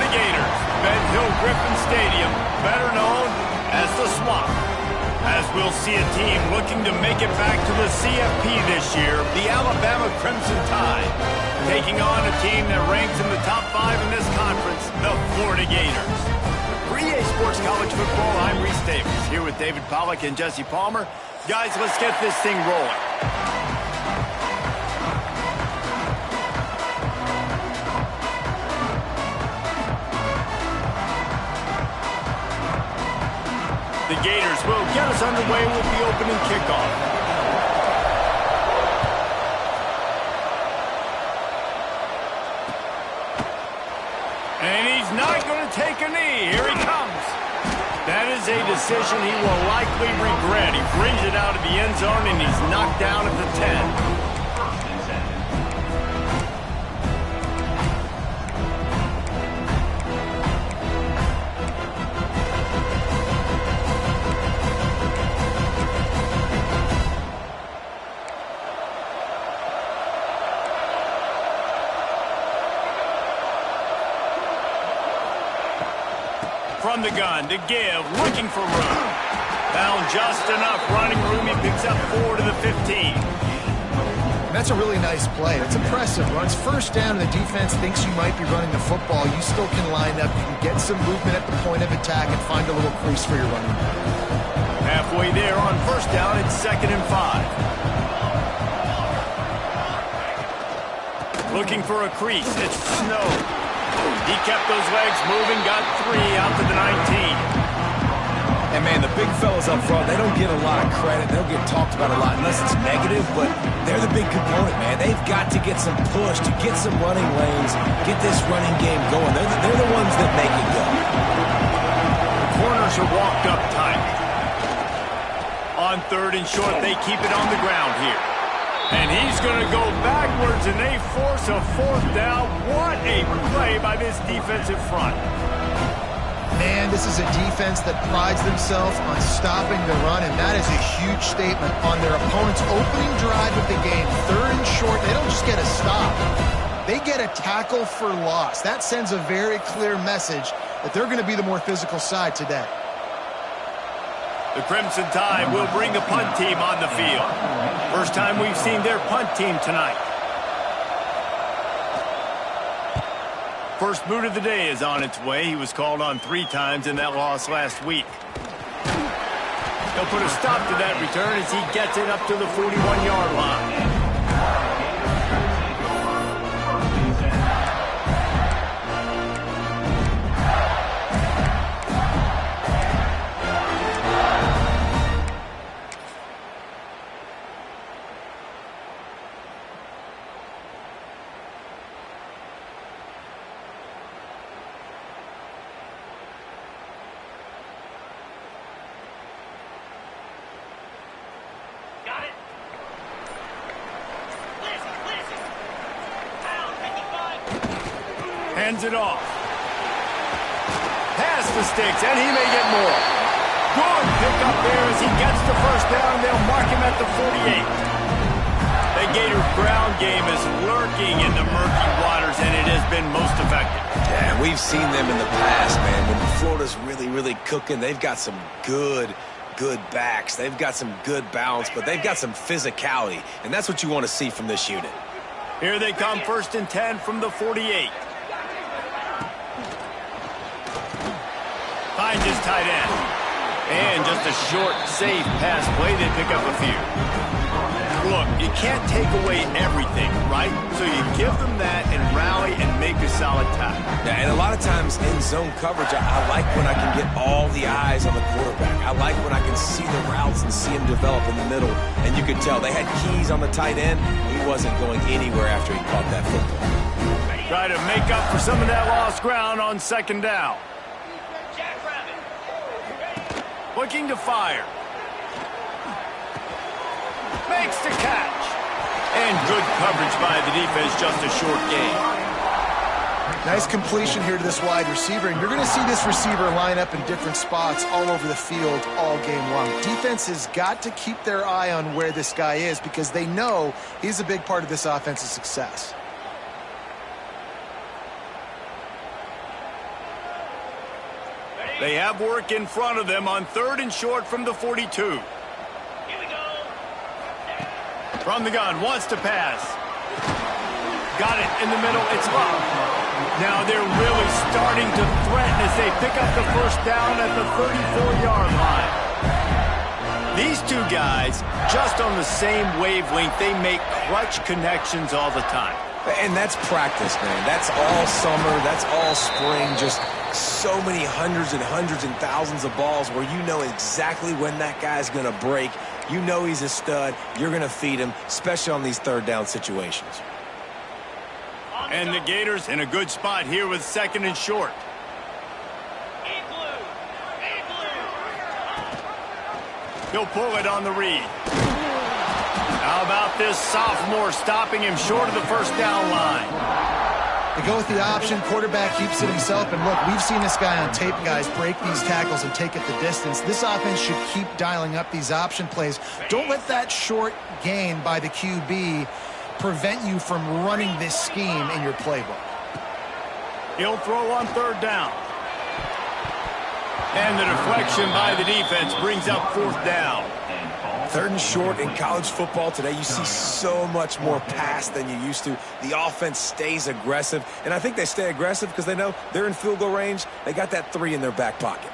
the Gators, Ben Hill Griffin Stadium, better known as the Swamp. As we'll see a team looking to make it back to the CFP this year, the Alabama Crimson Tide, taking on a team that ranks in the top 5 in this conference, the Florida Gators. For EA Sports College Football, I'm Reese Davis, here with David Pollack and Jesse Palmer. Guys, let's get this thing rolling. The Gators will get us underway with the opening kickoff. And he's not going to take a knee. Here he comes. That is a decision he will likely regret. He brings it out of the end zone, and he's knocked down at the 10. From the gun to give, looking for room. Found just enough running room. He picks up 4 to the 15. That's a really nice play. It's impressive. Runs first down and the defense thinks you might be running the football. You still can line up. You can get some movement at the point of attack and find a little crease for your running back. Halfway there on first down, it's 2nd and 5. Looking for a crease. It's Snow. He kept those legs moving, got 3 out to the 19. And, man, the big fellas up front, they don't get a lot of credit. They don't get talked about a lot unless it's negative, but they're the big component, man. They've got to get some push, to get some running lanes, get this running game going. They're the ones that make it go. The corners are walked up tight. On 3rd and short, they keep it on the ground here. And he's going to go backwards, and they force a 4th down. What a play by this defensive front. Man, this is a defense that prides themselves on stopping the run, and that is a huge statement on their opponent's opening drive of the game. 3rd and short, they don't just get a stop. They get a tackle for loss. That sends a very clear message that they're going to be the more physical side today. The Crimson Tide will bring the punt team on the field. First time we've seen their punt team tonight. First boot of the day is on its way. He was called on 3 times in that loss last week. He'll put a stop to that return as he gets it up to the 41-yard line. Hands it off. Pass the sticks, and he may get more. Good pick up there as he gets the first down. They'll mark him at the 48. The Gator ground game is lurking in the murky waters, and it has been most effective. Yeah, and we've seen them in the past, man. When Florida's really cooking, they've got some good backs. They've got some good balance, but they've got some physicality, and that's what you want to see from this unit. Here they come, 1st and 10 from the 48. Finds his tight end. And just a short, safe pass play. They pick up a few. Look, you can't take away everything, right? So you give them that and rally and make a solid tackle. Yeah, and a lot of times in zone coverage, I like when I can get all the eyes on the quarterback. I like when I can see the routes and see him develop in the middle. And you could tell they had keys on the tight end. He wasn't going anywhere after he caught that football. Try to make up for some of that lost ground on 2nd down. Looking to fire. Makes the catch. And good coverage by the defense, just a short gain. Nice completion here to this wide receiver, and you're going to see this receiver line up in different spots all over the field all game long. Defense has got to keep their eye on where this guy is because they know he's a big part of this offense's success. They have work in front of them on 3rd and short from the 42. From the gun, wants to pass. Got it in the middle, it's up. Now they're really starting to threaten as they pick up the first down at the 34-yard line. These two guys, just on the same wavelength, they make clutch connections all the time. And that's practice, man. That's all summer. That's all spring. Just so many hundreds and thousands of balls where you know exactly when that guy's going to break. You know he's a stud. You're going to feed him, especially on these 3rd down situations. And the Gators in a good spot here with 2nd and short. He'll pull it on the read. How about this sophomore stopping him short of the first down line? They go with the option. Quarterback keeps it himself. And look, we've seen this guy on tape, guys, break these tackles and take it the distance. This offense should keep dialing up these option plays. Don't let that short gain by the QB prevent you from running this scheme in your playbook. He'll throw on 3rd down. And the deflection by the defense brings up 4th down. 3rd and short in college football today, you see so much more pass than you used to. The offense stays aggressive, and I think they stay aggressive because they know they're in field goal range. They got that 3 in their back pocket.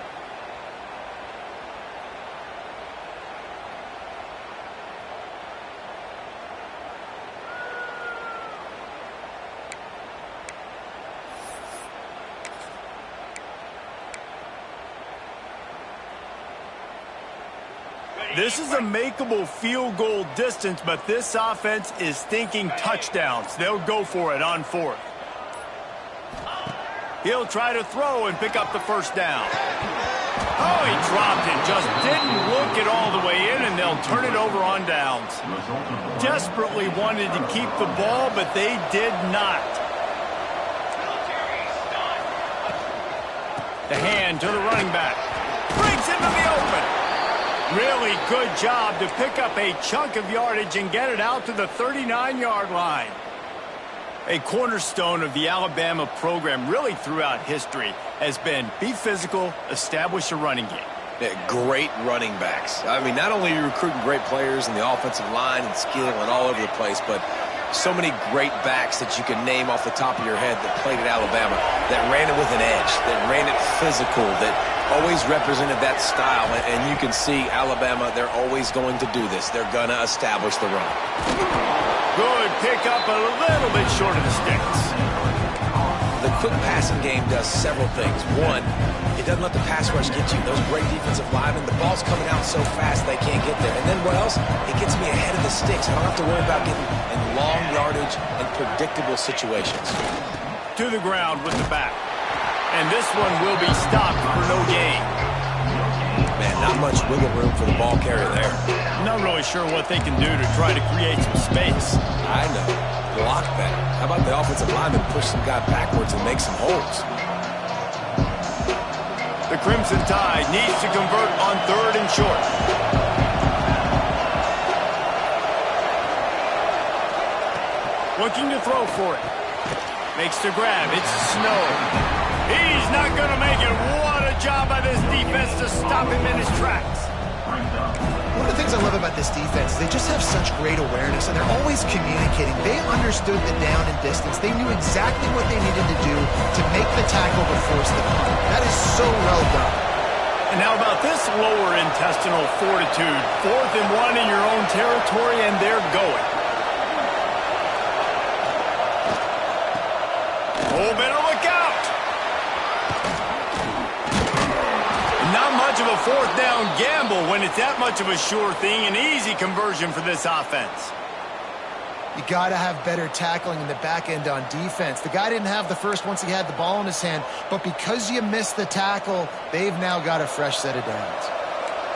This is a makeable field goal distance, but this offense is thinking touchdowns. They'll go for it on 4th. He'll try to throw and pick up the first down. Oh, he dropped it. Just didn't look it all the way in, and they'll turn it over on downs. Desperately wanted to keep the ball, but they did not. The hand to the running back. Brings him to the open. Really good job to pick up a chunk of yardage and get it out to the 39-yard line. A cornerstone of the Alabama program really throughout history has been be physical, establish a running game. Yeah, great running backs. I mean, not only are you recruiting great players in the offensive line and skill and all over the place, but so many great backs that you can name off the top of your head that played at Alabama, that ran it with an edge, that ran it physical, that always represented that style. And you can see Alabama, they're always going to do this. They're going to establish the run. Good pick up, a little bit short of the sticks. The quick passing game does several things. One, it doesn't let the pass rush get you. Those great defensive linemen, the ball's coming out so fast they can't get there. And then what else? It gets me ahead of the sticks. I don't have to worry about getting in long yardage and predictable situations. To the ground with the back. And this one will be stopped for no gain. Man, not much wiggle room for the ball carrier there. Not really sure what they can do to try to create some space. I know. Block better. How about the offensive lineman push some guy backwards and make some holes? The Crimson Tide needs to convert on 3rd and short. Looking to throw for it. Makes the grab. It's Snow. He's not going to make it. What a job by this defense to stop him in his tracks. One of the things I love about this defense is they just have such great awareness, and they're always communicating. They understood the down and distance. They knew exactly what they needed to do to make the tackle to force the punt. That is so well done. And how about this lower intestinal fortitude? 4th and 1 in your own territory, and they're going. Oh, better look out. Not much of a 4th down gamble when it's that much of a sure thing. An easy conversion for this offense. You got to have better tackling in the back end on defense. The guy didn't have the first once he had the ball in his hand, but because you missed the tackle, they've now got a fresh set of downs.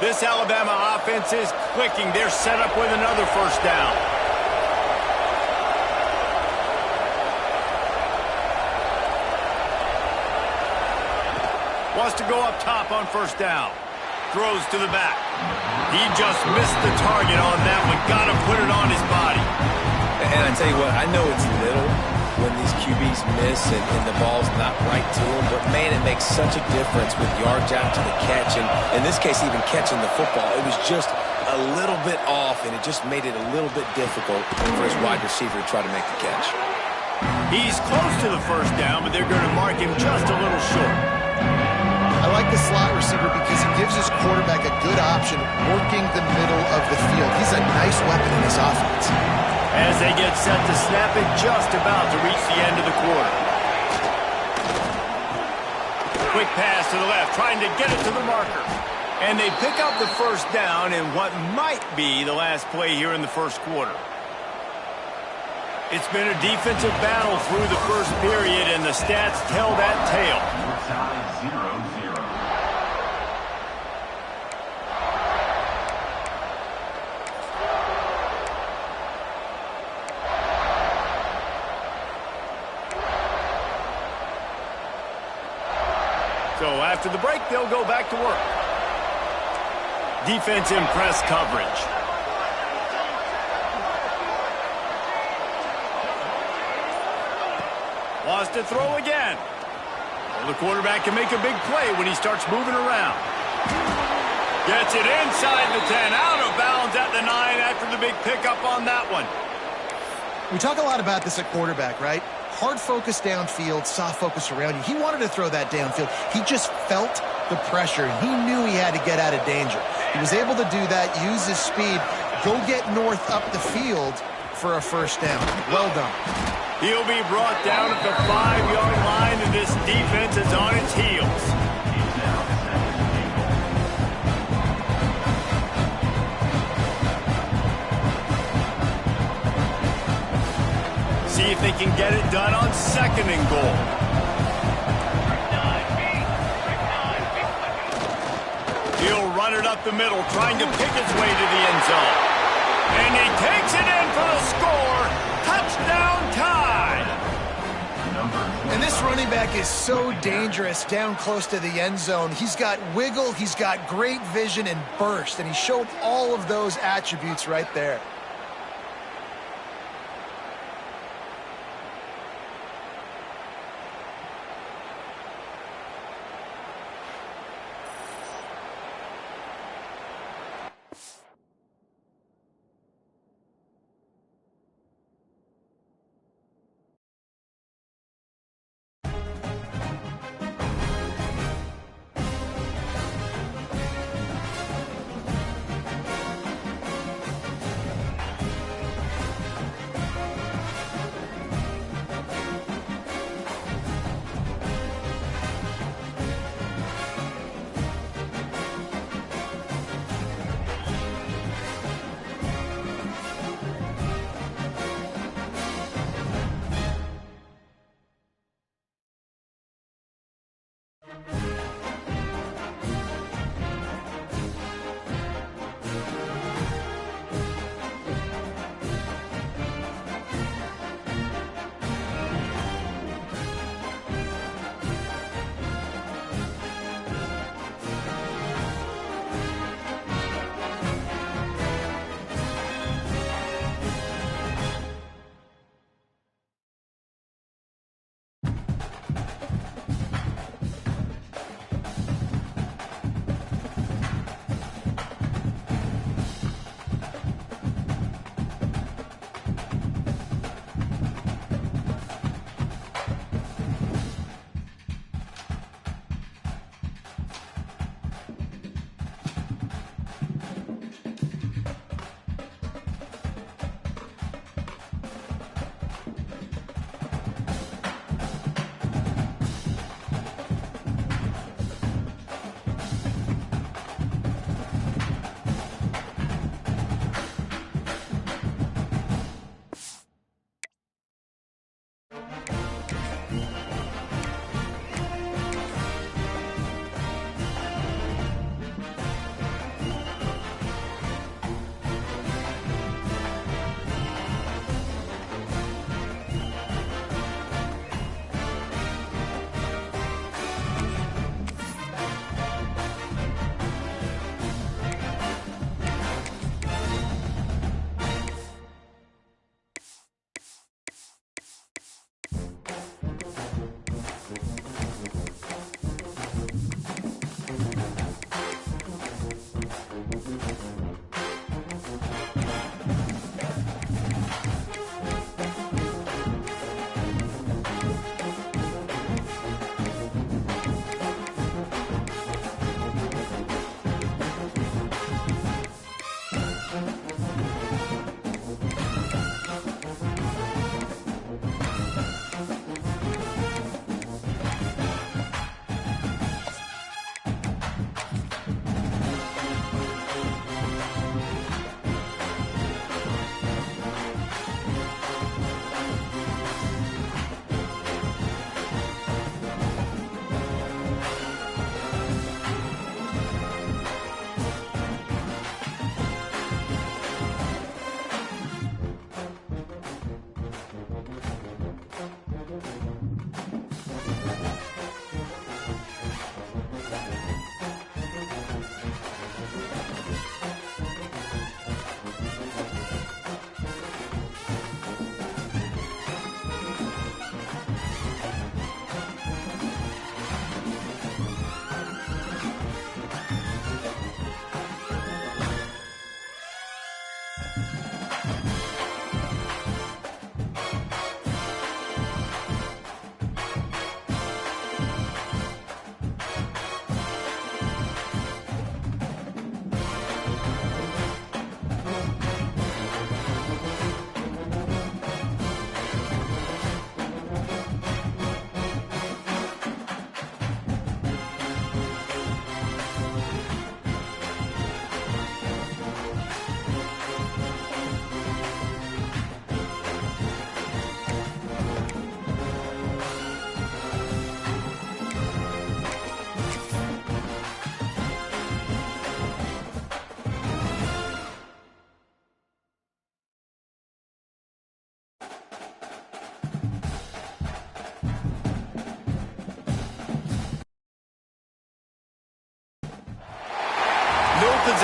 This Alabama offense is clicking. They're set up with another first down. Wants to go up top on first down. Throws to the back. He just missed the target on that one. Got to put it on his body. And I tell you what, I know it's little when these QB opportunities miss and the ball's not right to him. But, man, it makes such a difference with yards after the catch. And in this case, even catching the football, it was just a little bit off, and it just made it a little bit difficult for his wide receiver to try to make the catch. He's close to the first down, but they're going to mark him just a little short. I like the slot receiver because he gives his quarterback a good option working the middle of the field. He's a nice weapon in this offense. As they get set to snap it, just about to reach the end of the quarter. Quick pass to the left, trying to get it to the marker. And they pick up the first down in what might be the last play here in the first quarter. It's been a defensive battle through the first period, and the stats tell that tale. So after the break, they'll go back to work. Defense in press coverage. Wants to throw again. Well, the quarterback can make a big play when he starts moving around. Gets it inside the 10, out of bounds at the 9 after the big pickup on that one. We talk a lot about this at quarterback, right? Hard focus downfield, soft focus around you. He wanted to throw that downfield. He just felt the pressure, and he knew he had to get out of danger. He was able to do that, use his speed, go get north up the field for a first down. Well done. He'll be brought down at the 5-yard line, and this defense is on its heels. See if they can get it done on 2nd and goal. He'll run it up the middle, trying to pick its way to the end zone. And he takes it in for the score. Touchdown tie. And this running back is so dangerous down close to the end zone. He's got wiggle, he's got great vision and burst, and he showed all of those attributes right there.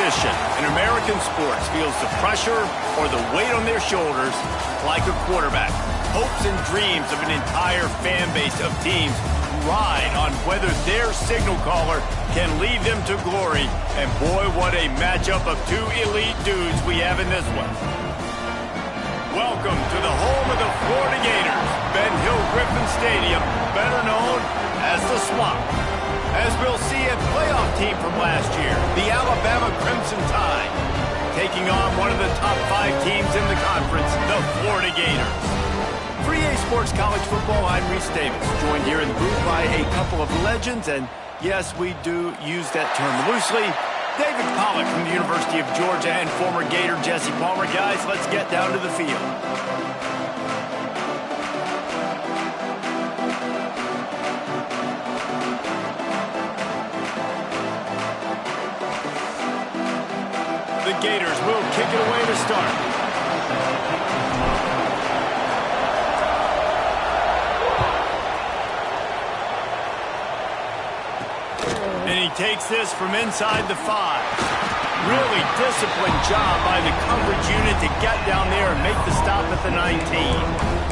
position in American sports feels the pressure or the weight on their shoulders like a quarterback. Hopes and dreams of an entire fan base of teams ride on whether their signal caller can lead them to glory. And boy, what a matchup of two elite dudes we have in this one. Welcome to the home of the Florida Gators, Ben Hill Griffin Stadium, better known as the Swamp. As we'll see a playoff team from last year, the Alabama Crimson Tide, taking on one of the top 5 teams in the conference, the Florida Gators. For EA Sports College Football, I'm Reese Davis, joined here in the booth by a couple of legends, and yes, we do use that term loosely. David Pollack from the University of Georgia and former Gator Jesse Palmer. Guys, let's get down to the field. The Gators will kick it away to start. And he takes this from inside the 5. Really disciplined job by the coverage unit to get down there and make the stop at the 19.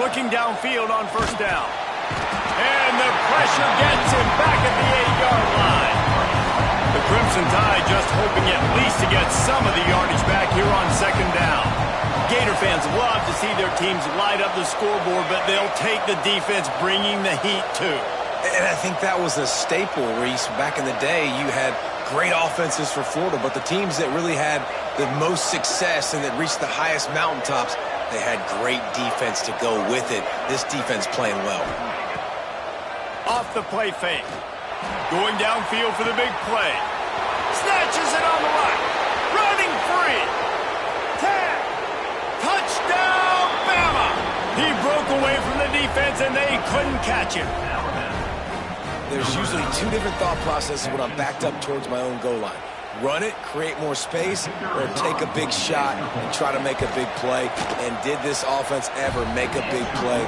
Looking downfield on first down. And the pressure gets him back at the 8-yard line. The Crimson Tide just hoping at least to get some of the yardage back here on second down. Gator fans love to see their teams light up the scoreboard, but they'll take the defense bringing the heat too. And I think that was a staple, Reese. Back in the day, you had great offenses for Florida, but the teams that really had the most success and that reached the highest mountaintops, they had great defense to go with it. This defense playing well. Off the play fake. Going downfield for the big play. Snatches it on the right. Running free. Tag. Touchdown, Bama. He broke away from the defense and they couldn't catch him. There's usually 2 different thought processes when I'm backed up towards my own goal line. Run it, create more space, or take a big shot and try to make a big play. And did this offense ever make a big play?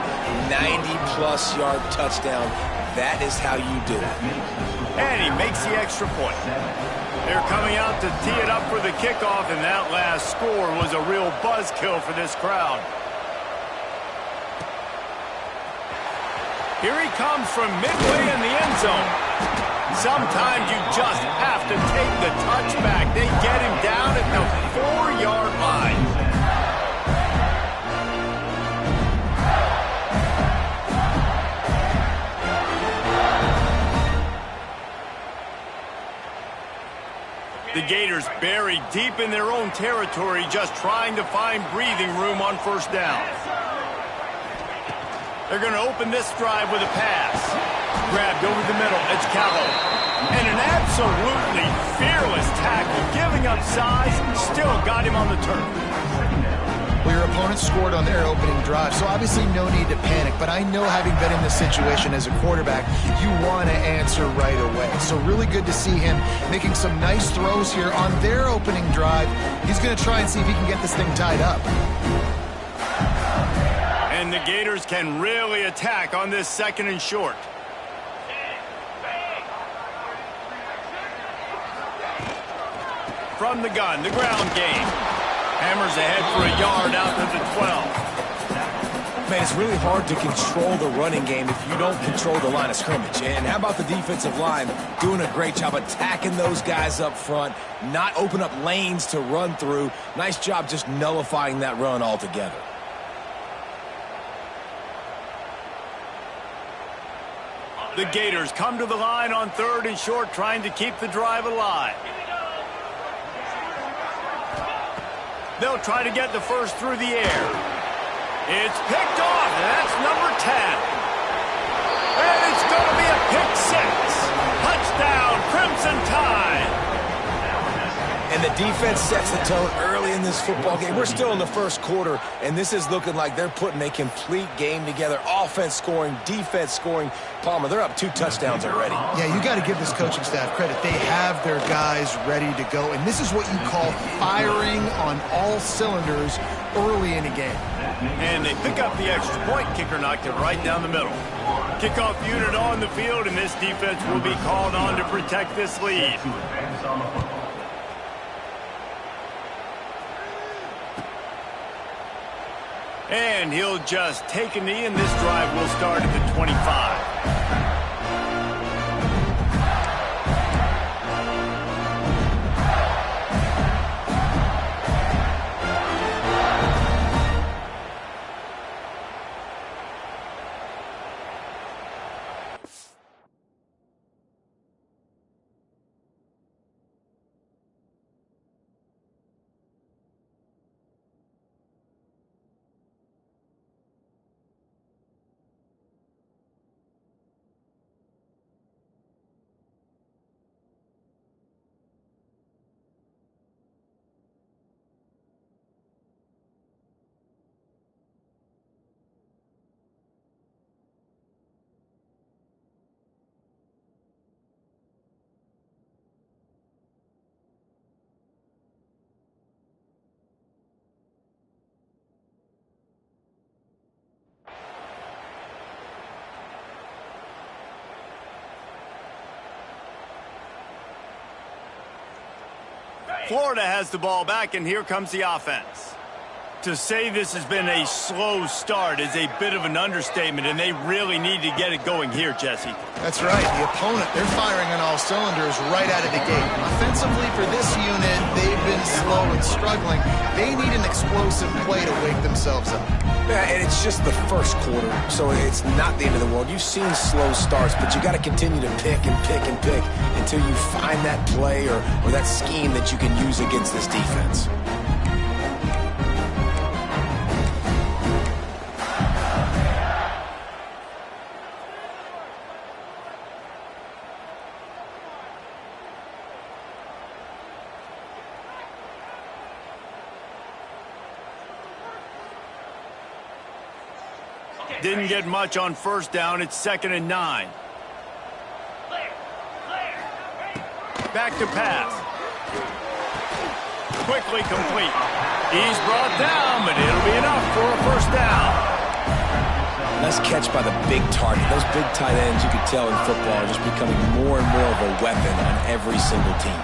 90-plus yard touchdown. That is how you do it. And he makes the extra point. They're coming out to tee it up for the kickoff, and that last score was a real buzzkill for this crowd. Here he comes from midway in the end zone. Sometimes you just have to take the touchback. They get him down at the 4-yard line. The Gators buried deep in their own territory, just trying to find breathing room on first down. They're going to open this drive with a pass. Grabbed over the middle. It's Callow. And an absolutely fearless tackle, giving up size, still got him on the turf. Well, your opponent scored on their opening drive, so obviously no need to panic. But I know, having been in this situation as a quarterback, you want to answer right away. So really good to see him making some nice throws here on their opening drive. He's going to try and see if he can get this thing tied up. And the Gators can really attack on this 2nd and short. From the gun, the ground game. Hammers ahead for a yard out to the 12. Man, it's really hard to control the running game if you don't control the line of scrimmage. And how about the defensive line doing a great job attacking those guys up front, not open up lanes to run through. Nice job just nullifying that run altogether. The Gators come to the line on 3rd and short, trying to keep the drive alive. They'll try to get the first through the air. It's picked off, and that's number 10. And it's going to be a pick 6. Touchdown, Crimson Tide. And the defense sets the tone early in this football game. We're still in the first quarter, and this is looking like they're putting a complete game together. Offense scoring, defense scoring. Palmer, they're up 2 touchdowns already. Yeah, you got to give this coaching staff credit. They have their guys ready to go, and this is what you call firing on all cylinders early in a game. And they pick up the extra point. Kicker knocked it right down the middle. Kickoff unit on the field, and this defense will be called on to protect this lead. And he'll just take a knee, and this drive will start at the 25. Florida has the ball back, and here comes the offense. To say this has been a slow start is a bit of an understatement, and they really need to get it going here, Jesse. That's right. The opponent, they're firing on all cylinders right out of the gate. Offensively for this unit, they've been slow and struggling. They need an explosive play to wake themselves up. Yeah, and it's just the first quarter, so it's not the end of the world. You've seen slow starts, but you got to continue to pick and pick and pick until you find that play or that scheme that you can use against this defense. Didn't get much on first down. It's 2nd and 9. Back to pass. Quickly complete. He's brought down, but it'll be enough for a first down. Nice catch by the big target. Those big tight ends, you can tell in football, are just becoming more and more of a weapon on every single team.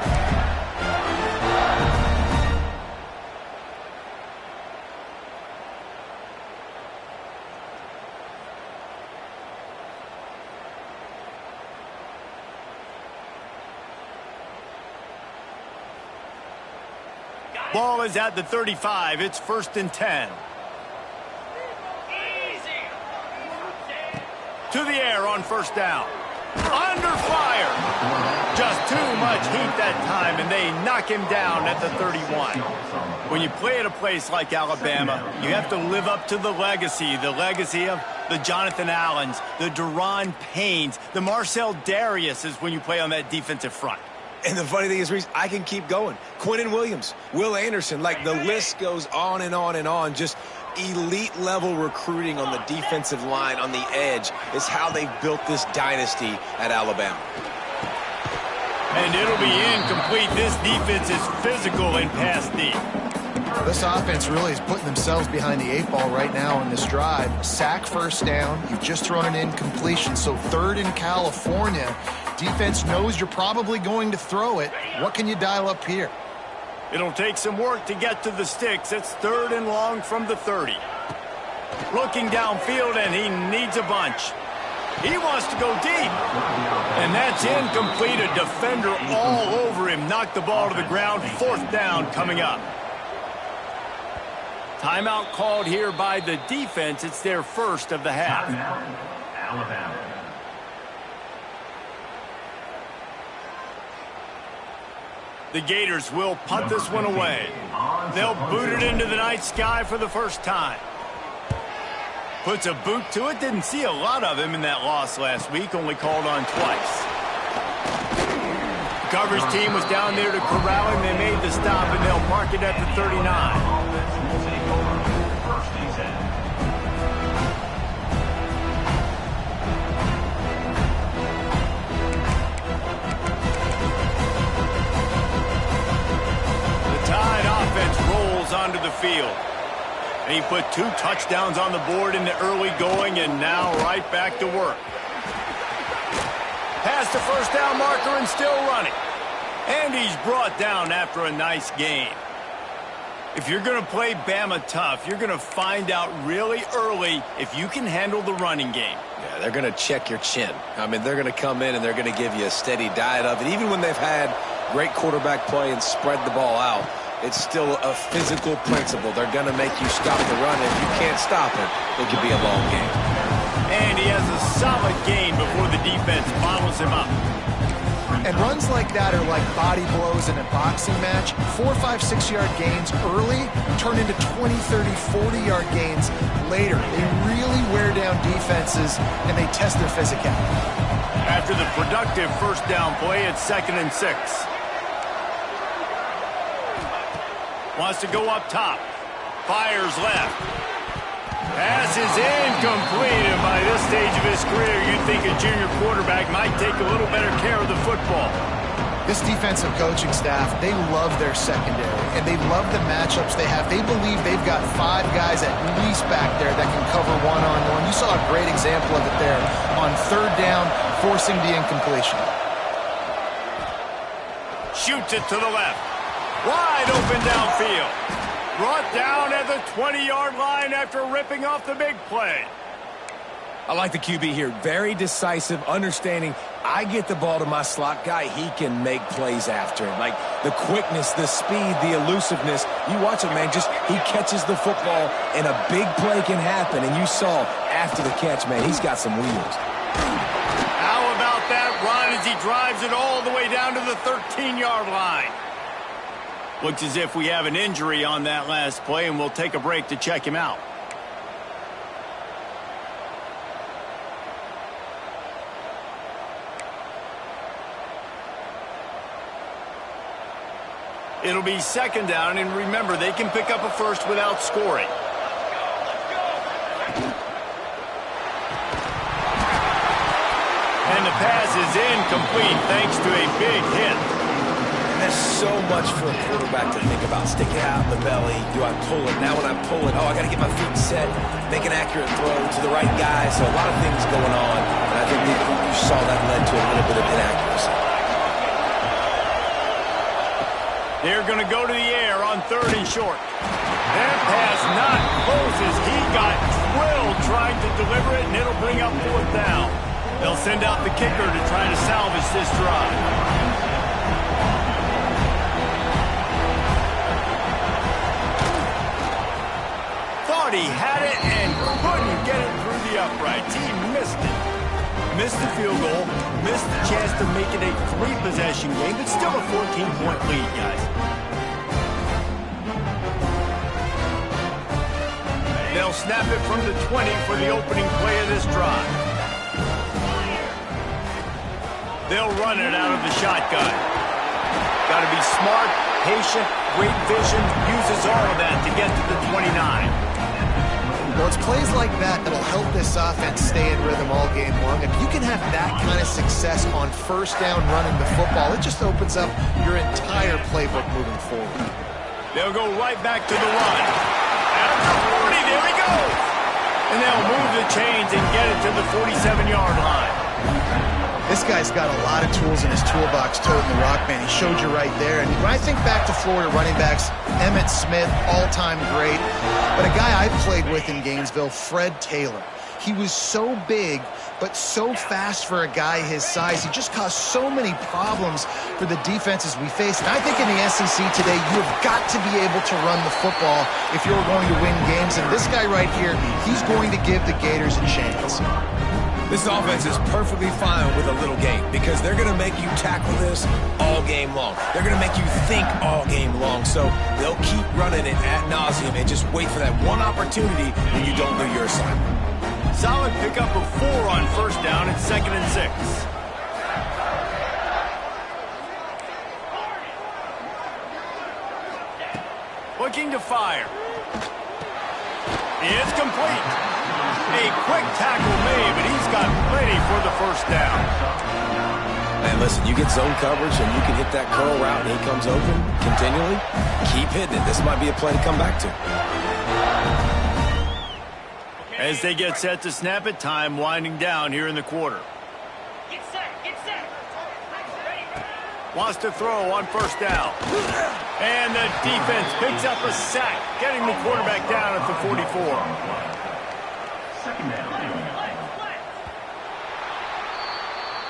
Ball is at the 35. It's 1st and 10. To the air on first down. Under fire. Just too much heat that time, and they knock him down at the 31. When you play at a place like Alabama, you have to live up to the legacy of the Jonathan Allens, the Daron Paynes, the Marcel Dariuses when you play on that defensive front. And the funny thing is, Reese, I can keep going. Quinnen Williams, Will Anderson, like the list goes on and on and on. Just elite-level recruiting on the defensive line, on the edge, is how they've built this dynasty at Alabama. And it'll be incomplete. This defense is physical and pass deep. This offense really is putting themselves behind the 8 ball right now in this drive. Sack, first down. You've just thrown an incompletion, so 3rd in California. Defense knows you're probably going to throw it. What can you dial up here? It'll take some work to get to the sticks. It's 3rd and long from the 30. Looking downfield, and he needs a bunch. He wants to go deep. And that's incomplete. A defender all over him. Knocked the ball to the ground. 4th down coming up. Timeout called here by the defense. It's their first of the half. Alabama. The Gators will punt this one away. They'll boot it into the night sky for the first time. Puts a boot to it. Didn't see a lot of him in that loss last week. Only called on twice. coverage team was down there to corral him. They made the stop, and they'll mark it at the 39. First and 10. The Tide offense rolls onto the field. And he put 2 touchdowns on the board in the early going, and now right back to work. Past the first down marker and still running. And he's brought down after a nice gain. If you're going to play Bama tough, you're going to find out really early if you can handle the running game. Yeah, they're going to check your chin. I mean, they're going to come in and they're going to give you a steady diet of it. Even when they've had great quarterback play and spread the ball out, it's still a physical principle. They're going to make you stop the run. If you can't stop it, it could be a long game. And he has a solid gain before the defense bottles him up. And runs like that are like body blows in a boxing match. 4, 5, 6-yard gains early turn into 20, 30, 40-yard gains later. They really wear down defenses, and they test their physicality. After the productive first down play, it's 2nd and 6. Wants to go up top. Fires left. Pass is incomplete, and by this stage of his career, you'd think a junior quarterback might take a little better care of the football. This defensive coaching staff, they love their secondary, and they love the matchups they have. They believe they've got 5 guys at least back there that can cover one-on-one. You saw a great example of it there on 3rd down, forcing the incompletion. Shoots it to the left. Wide open downfield. Brought down at the 20-yard line after ripping off the big play. I like the QB here. Very decisive, understanding I get the ball to my slot guy, he can make plays after him. Like the quickness, the speed, the elusiveness. You watch it, man, just he catches the football and a big play can happen. And you saw after the catch, man, he's got some wheels. How about that run as he drives it all the way down to the 13-yard line? Looks as if we have an injury on that last play, and we'll take a break to check him out. It'll be 2nd down, and remember, they can pick up a first without scoring. And the pass is incomplete thanks to a big hit. There's so much for a quarterback to think about. Stick it out in the belly. Do I pull it? Now when I pull it, I got to get my feet set, make an accurate throw to the right guy. So a lot of things going on, and I think you saw that led to a little bit of inaccuracy. They're going to go to the air on 3rd and short. That pass not close as he got drilled trying to deliver it, and it'll bring up 4th down. They'll send out the kicker to try to salvage this drive. He had it and couldn't get it through the uprights. He missed it. Missed the field goal, missed the chance to make it a 3-possession game, but still a 14-point lead, guys. They'll snap it from the 20 for the opening play of this drive. They'll run it out of the shotgun. Got to be smart, patient, great vision, uses all of that to get to the 29. Well, it's plays like that that'll help this offense stay in rhythm all game long. If you can have that kind of success on 1st down running the football, it just opens up your entire playbook moving forward. They'll go right back to the run. At the 40, there he goes. And they'll move the chains and get it to the 47-yard line. This guy's got a lot of tools in his toolbox, toting the rock, man. He showed you right there. And when I think back to Florida running backs, Emmitt Smith, all-time great. But a guy I played with in Gainesville, Fred Taylor. He was so big, but so fast for a guy his size. He just caused so many problems for the defenses we faced. And I think in the SEC today, you've got to be able to run the football if you're going to win games. And this guy right here, he's going to give the Gators a chance. This offense is perfectly fine with a little game because they're going to make you tackle this all game long. They're going to make you think all game long. So they'll keep running it ad nauseum and just wait for that one opportunity when you don't do your assignment. Solid pickup of 4 on 1st down. It's 2nd and 6. Looking to fire. It's complete. A quick tackle made, but he's got plenty for the first down. Man, listen, you get zone coverage and you can hit that curl route and he comes open continually. Keep hitting it. This might be a play to come back to. As they get set to snap it, time winding down here in the quarter. Get set, get set. Wants to throw on first down. And the defense picks up a sack, getting the quarterback down at the 44. Second down.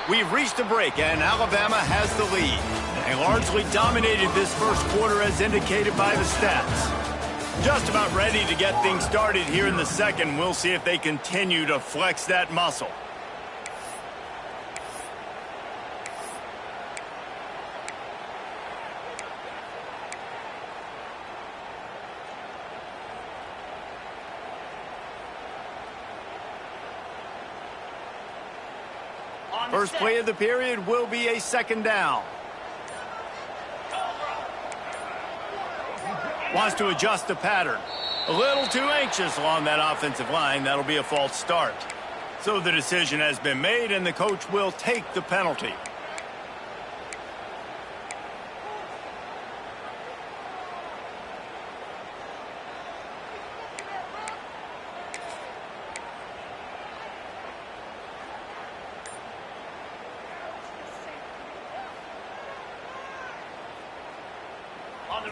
We've reached a break, and Alabama has the lead. They largely dominated this first quarter as indicated by the stats. Just about ready to get things started here in the second. We'll see if they continue to flex that muscle. First play of the period will be a second down. Wants to adjust the pattern. A little too anxious along that offensive line. That'll be a false start. So the decision has been made, and the coach will take the penalty.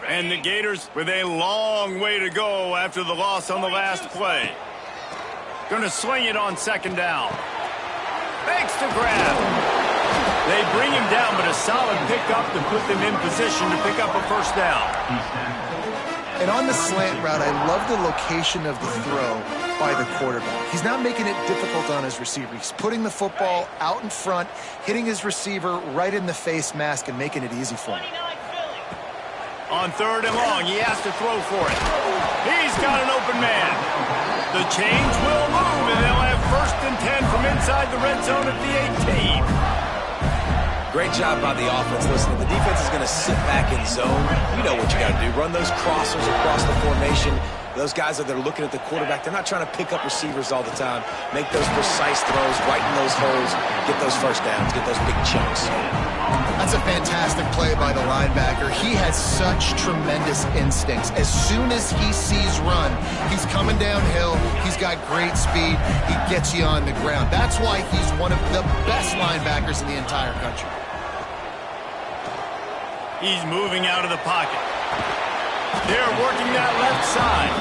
And the Gators with a long way to go after the loss on the last play. Going to sling it on second down. Fakes to grab. They bring him down, but a solid pickup to put them in position to pick up a first down. And on the slant route, I love the location of the throw by the quarterback. He's not making it difficult on his receiver. He's putting the football out in front, hitting his receiver right in the face mask and making it easy for him. On third and long, he has to throw for it. He's got an open man. The change will move, and they'll have first and 10 from inside the red zone at the 18. Great job by the offense. Listen, the defense is going to sit back in zone. You know what you got to do. Run those crossers across the formation. Those guys that are looking at the quarterback, they're not trying to pick up receivers all the time. Make those precise throws, right in those holes, get those first downs, get those big chunks. That's a fantastic play by the linebacker. He has such tremendous instincts. As soon as he sees run, he's coming downhill. He's got great speed. He gets you on the ground. That's why he's one of the best linebackers in the entire country. He's moving out of the pocket. They're working that left side.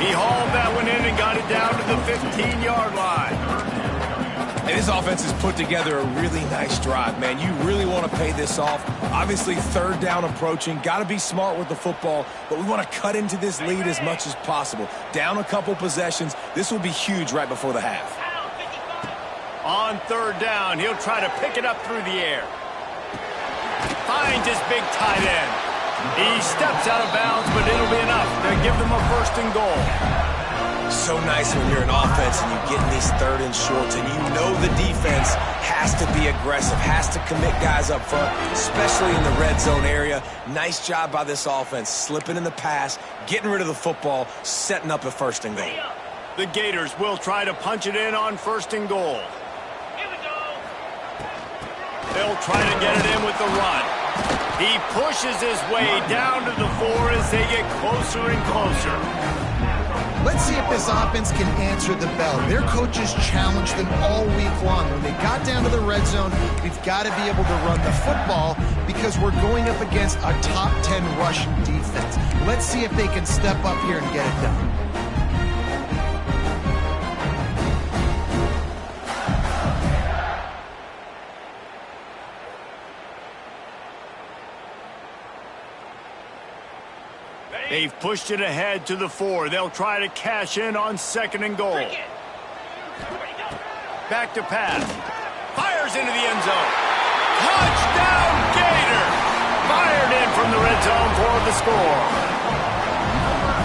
He hauled that one in and got it down to the 15-yard line. And this offense has put together a really nice drive, man. You really want to pay this off. Obviously, third down approaching. Got to be smart with the football, but we want to cut into this lead as much as possible. Down a couple possessions. This will be huge right before the half. On third down, he'll try to pick it up through the air. Finds his big tight end. He steps out of bounds, but it'll be enough to give them a first and goal. So nice when you're an offense and you get in these third and shorts and you know the defense has to be aggressive, has to commit guys up front, especially in the red zone area. Nice job by this offense, slipping in the pass, getting rid of the football, setting up a first and goal. The Gators will try to punch it in on first and goal. They'll try to get it in with the run. He pushes his way down to the 4 as they get closer and closer. Let's see if this offense can answer the bell. Their coaches challenged them all week long. When they got down to the red zone, we've got to be able to run the football because we're going up against a top 10 rushing defense. Let's see if they can step up here and get it done. They've pushed it ahead to the 4. They'll try to cash in on second and goal. Back to pass. Fires into the end zone. Touchdown, Gator! Fired in from the red zone for the score.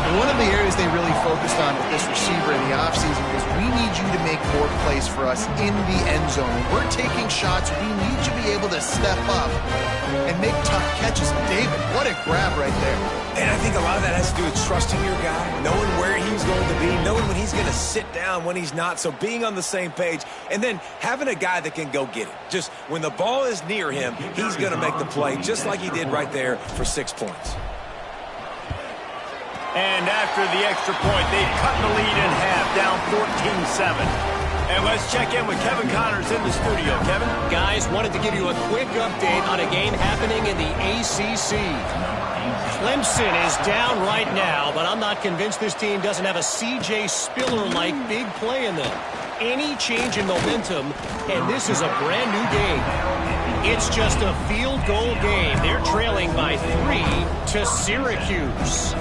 And one of the areas they really focused on with this receiver in the offseason is we need you to make more plays for us in the end zone. When we're taking shots, we need you to be able to step up and make tough catches. David, what a grab right there. And I think a lot of that has to do with trusting your guy, knowing where he's going to be, knowing when he's going to sit down, when he's not, so being on the same page, and then having a guy that can go get it. Just when the ball is near him, he's going to make the play, just like he did right there for 6 points. And after the extra point, they've cut the lead in half, down 14-7. And let's check in with Kevin Connors in the studio. Kevin? Guys, wanted to give you a quick update on a game happening in the ACC. Clemson is down right now, but I'm not convinced this team doesn't have a C.J. Spiller-like big play in them. Any change in momentum, and this is a brand new game. It's just a field goal game. They're trailing by 3 to Syracuse.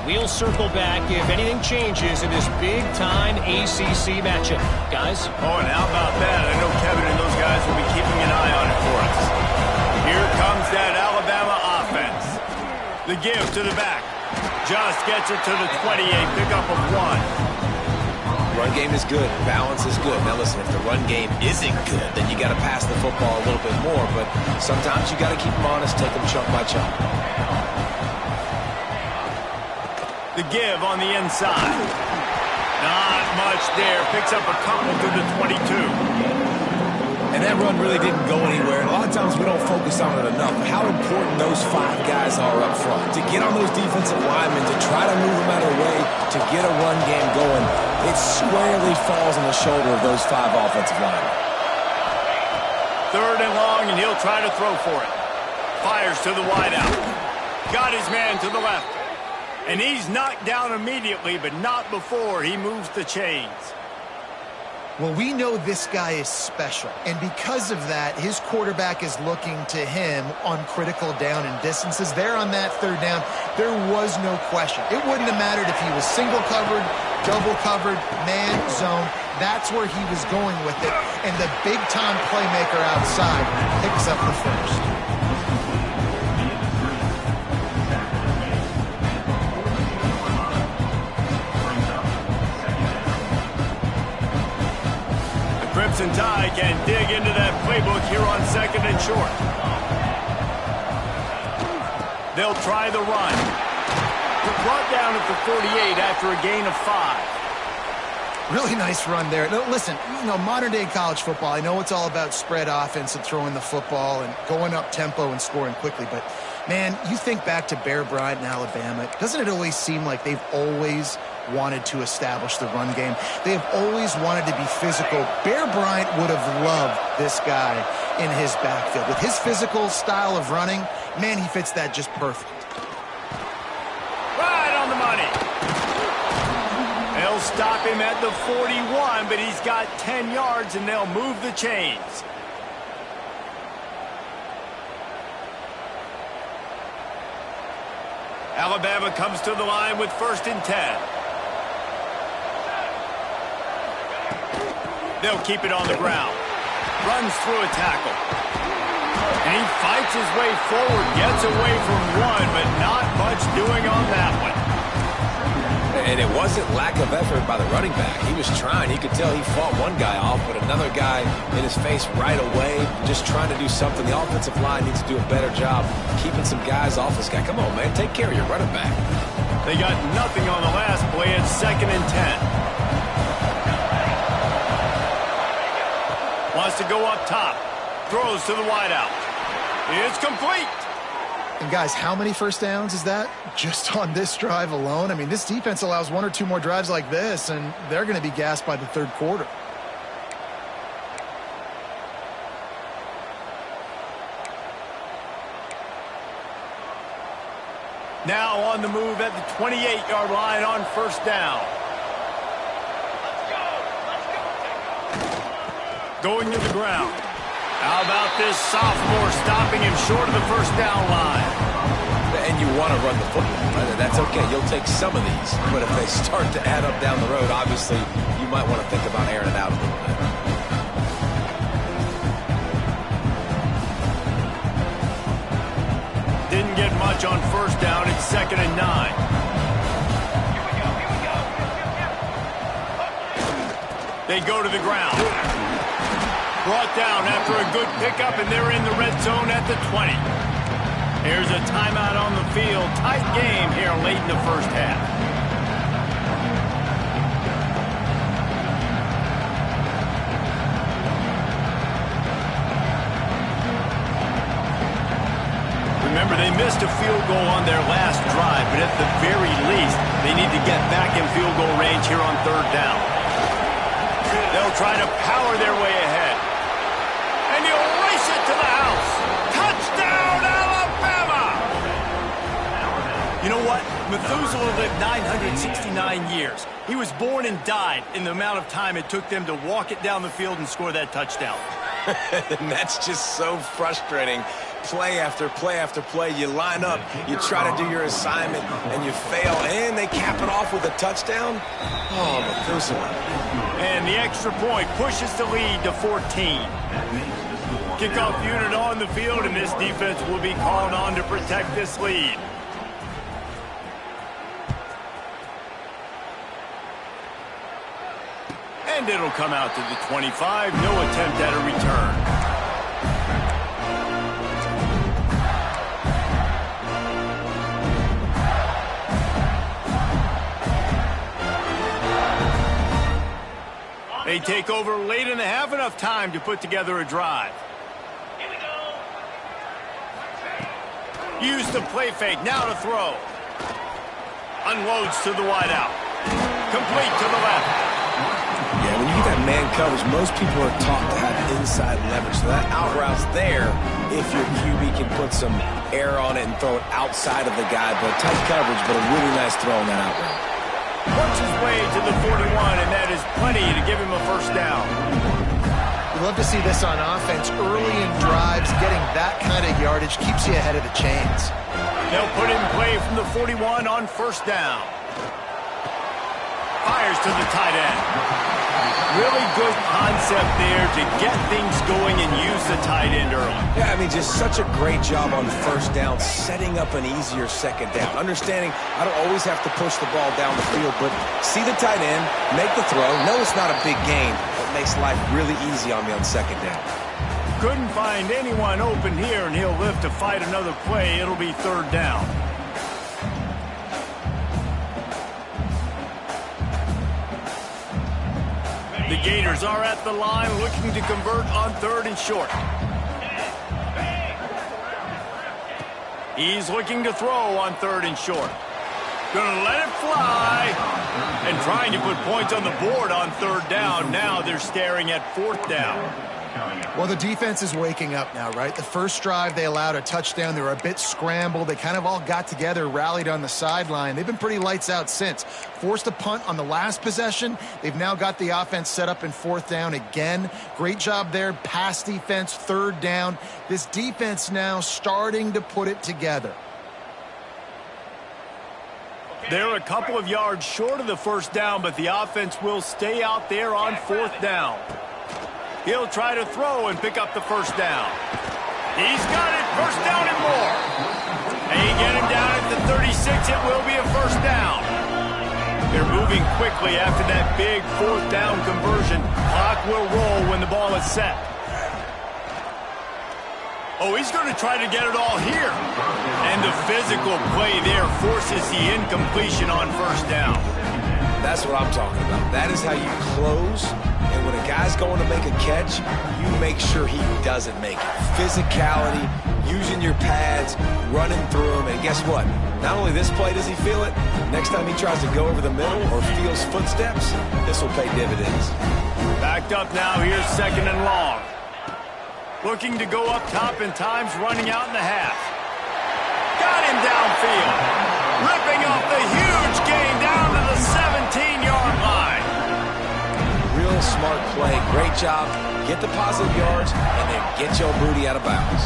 We'll circle back if anything changes in this big-time ACC matchup. Guys? Oh, and how about that? I know Kevin and those guys will be keeping an eye on it for us. Here comes that Alabama offense. The give to the back. Just gets it to the 28, pickup of 1. Run game is good. Balance is good. Now listen, if the run game isn't good, then you got to pass the football a little bit more. But sometimes you got to keep them honest, take them chunk by chunk. The give on the inside. Not much there. Picks up a couple to the 22. And that run really didn't go anywhere. And a lot of times we don't focus on it enough. How important those 5 guys are up front. To get on those defensive linemen, to try to move them out of the way, to get a run game going, it squarely falls on the shoulder of those 5 offensive linemen. 3rd and long, and he'll try to throw for it. Fires to the wideout. Got his man to the left. And he's knocked down immediately, but not before he moves the chains. Well, we know this guy is special, and because of that, his quarterback is looking to him on critical down and distances. There on that 3rd down, there was no question. It wouldn't have mattered if he was single covered, double covered, man, zone. That's where he was going with it, and the big-time playmaker outside picks up the first. Crimson Tide can dig into that playbook here on 2nd and short. They'll try the run. They're brought down at the 48 after a gain of 5. Really nice run there. No, listen, modern-day college football, I know it's all about spread offense and throwing the football and going up tempo and scoring quickly, but, man, you think back to Bear Bryant in Alabama, doesn't it always seem like they've always wanted to establish the run game? They have always wanted to be physical. Bear Bryant would have loved this guy in his backfield. With his physical style of running, man, he fits that just perfect. Right on the money. They'll stop him at the 41, but he's got 10 yards, and they'll move the chains. Alabama comes to the line with 1st and 10. They'll keep it on the ground. Runs through a tackle. And he fights his way forward, gets away from 1, but not much doing on that one. And it wasn't lack of effort by the running back. He was trying. He could tell he fought one guy off, but another guy in his face right away, just trying to do something. The offensive line needs to do a better job keeping some guys off this guy. Come on, man. Take care of your running back. They got nothing on the last play. It's 2nd and 10. Wants to go up top. Throws to the wideout. It's complete. And, guys, how many first downs is that just on this drive alone? I mean, this defense allows 1 or 2 more drives like this, and they're going to be gassed by the 3rd quarter. Now on the move at the 28-yard line on 1st down. Going to the ground. How about this sophomore stopping him short of the 1st down line? And you want to run the football, right? That's okay. You'll take some of these. But if they start to add up down the road, obviously you might want to think about airing it out a little bit. Didn't get much on 1st down. It's 2nd and 9. They go to the ground. Brought down after a good pickup, and they're in the red zone at the 20. Here's a timeout on the field. Tight game here late in the first half. Remember, they missed a field goal on their last drive, but at the very least, they need to get back in field goal range here on third down. They'll try to power their way ahead. And he'll race it to the house. Touchdown, Alabama! You know what? Methuselah lived 969 years. He was born and died in the amount of time it took them to walk it down the field and score that touchdown. And that's just so frustrating. Play after play after play. You line up, you try to do your assignment, and you fail, and they cap it off with a touchdown? Oh, Methuselah. And the extra point pushes the lead to 14. Kickoff unit on the field, and this defense will be called on to protect this lead. And it'll come out to the 25. No attempt at a return. They take over late in the half, enough time to put together a drive. Here we go. Use the play fake, now to throw. Unloads to the wideout. Complete to the left. Yeah, when you get that man coverage, most people are taught to have inside leverage. So that out route's there if your QB can put some air on it and throw it outside of the guy. But tight coverage, but a really nice throw on that out route. Works his way to the 41, and that is plenty to give him a first down. We love to see this on offense. Early in drives, getting that kind of yardage keeps you ahead of the chains. They'll put in play from the 41 on first down. Fires to the tight end. Really good concept there to get things going and use the tight end early. Yeah, I mean, just such a great job on first down, setting up an easier second down. Understanding I don't always have to push the ball down the field, but see the tight end, make the throw. No, it's not a big gain, but makes life really easy on me on second down. Couldn't find anyone open here, and he'll live to fight another play. It'll be third down. The Gators are at the line looking to convert on third and short. He's looking to throw on third and short. Gonna let it fly. And trying to put points on the board on third down. Now they're staring at fourth down. Well, the defense is waking up now, right? The first drive, they allowed a touchdown. They were a bit scrambled. They kind of all got together, rallied on the sideline. They've been pretty lights out since. Forced a punt on the last possession. They've now got the offense set up in fourth down again. Great job there. Pass defense, third down. This defense now starting to put it together. They're a couple of yards short of the first down, but the offense will stay out there on fourth down. He'll try to throw and pick up the first down. He's got it, first down and more. They get him down at the 36. It will be a first down. They're moving quickly after that big fourth down conversion. Clock will roll when the ball is set. Oh, he's going to try to get it all here. And the physical play there forces the incompletion on first down. That's what I'm talking about. That is how you close. And when a guy's going to make a catch, you make sure he doesn't make it. Physicality, using your pads, running through them. And guess what? Not only this play does he feel it, next time he tries to go over the middle or feels footsteps, this will pay dividends. Backed up now, here's second and long. Looking to go up top in times, running out in the half. Got him downfield. Ripping off the huge gain down to the 17-yard line. Real smart play. Great job. Get the positive yards and then get your booty out of bounds.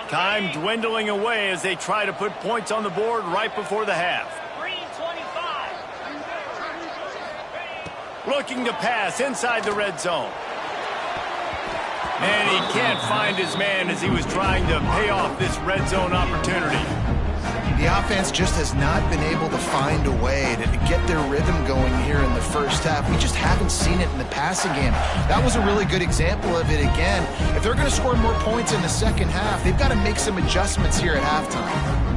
Time dwindling away as they try to put points on the board right before the half. Green 25. Looking to pass inside the red zone. And he can't find his man as he was trying to pay off this red zone opportunity. The offense just has not been able to find a way to get their rhythm going here in the first half. We just haven't seen it in the passing game. That was a really good example of it again. If they're going to score more points in the second half, they've got to make some adjustments here at halftime.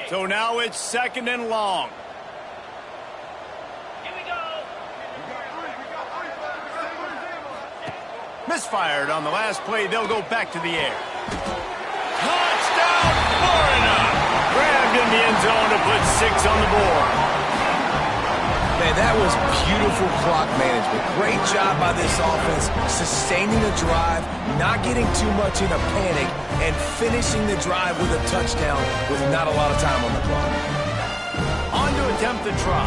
So now it's 2nd and long. Here we go. Misfired on the last play. They'll go back to the air. Touchdown, Florida! Grabbed in the end zone to put 6 on the board. Man, that was beautiful clock management. Great job by this offense, sustaining the drive, not getting too much in a panic, and finishing the drive with a touchdown with not a lot of time on the clock. On to attempt the try.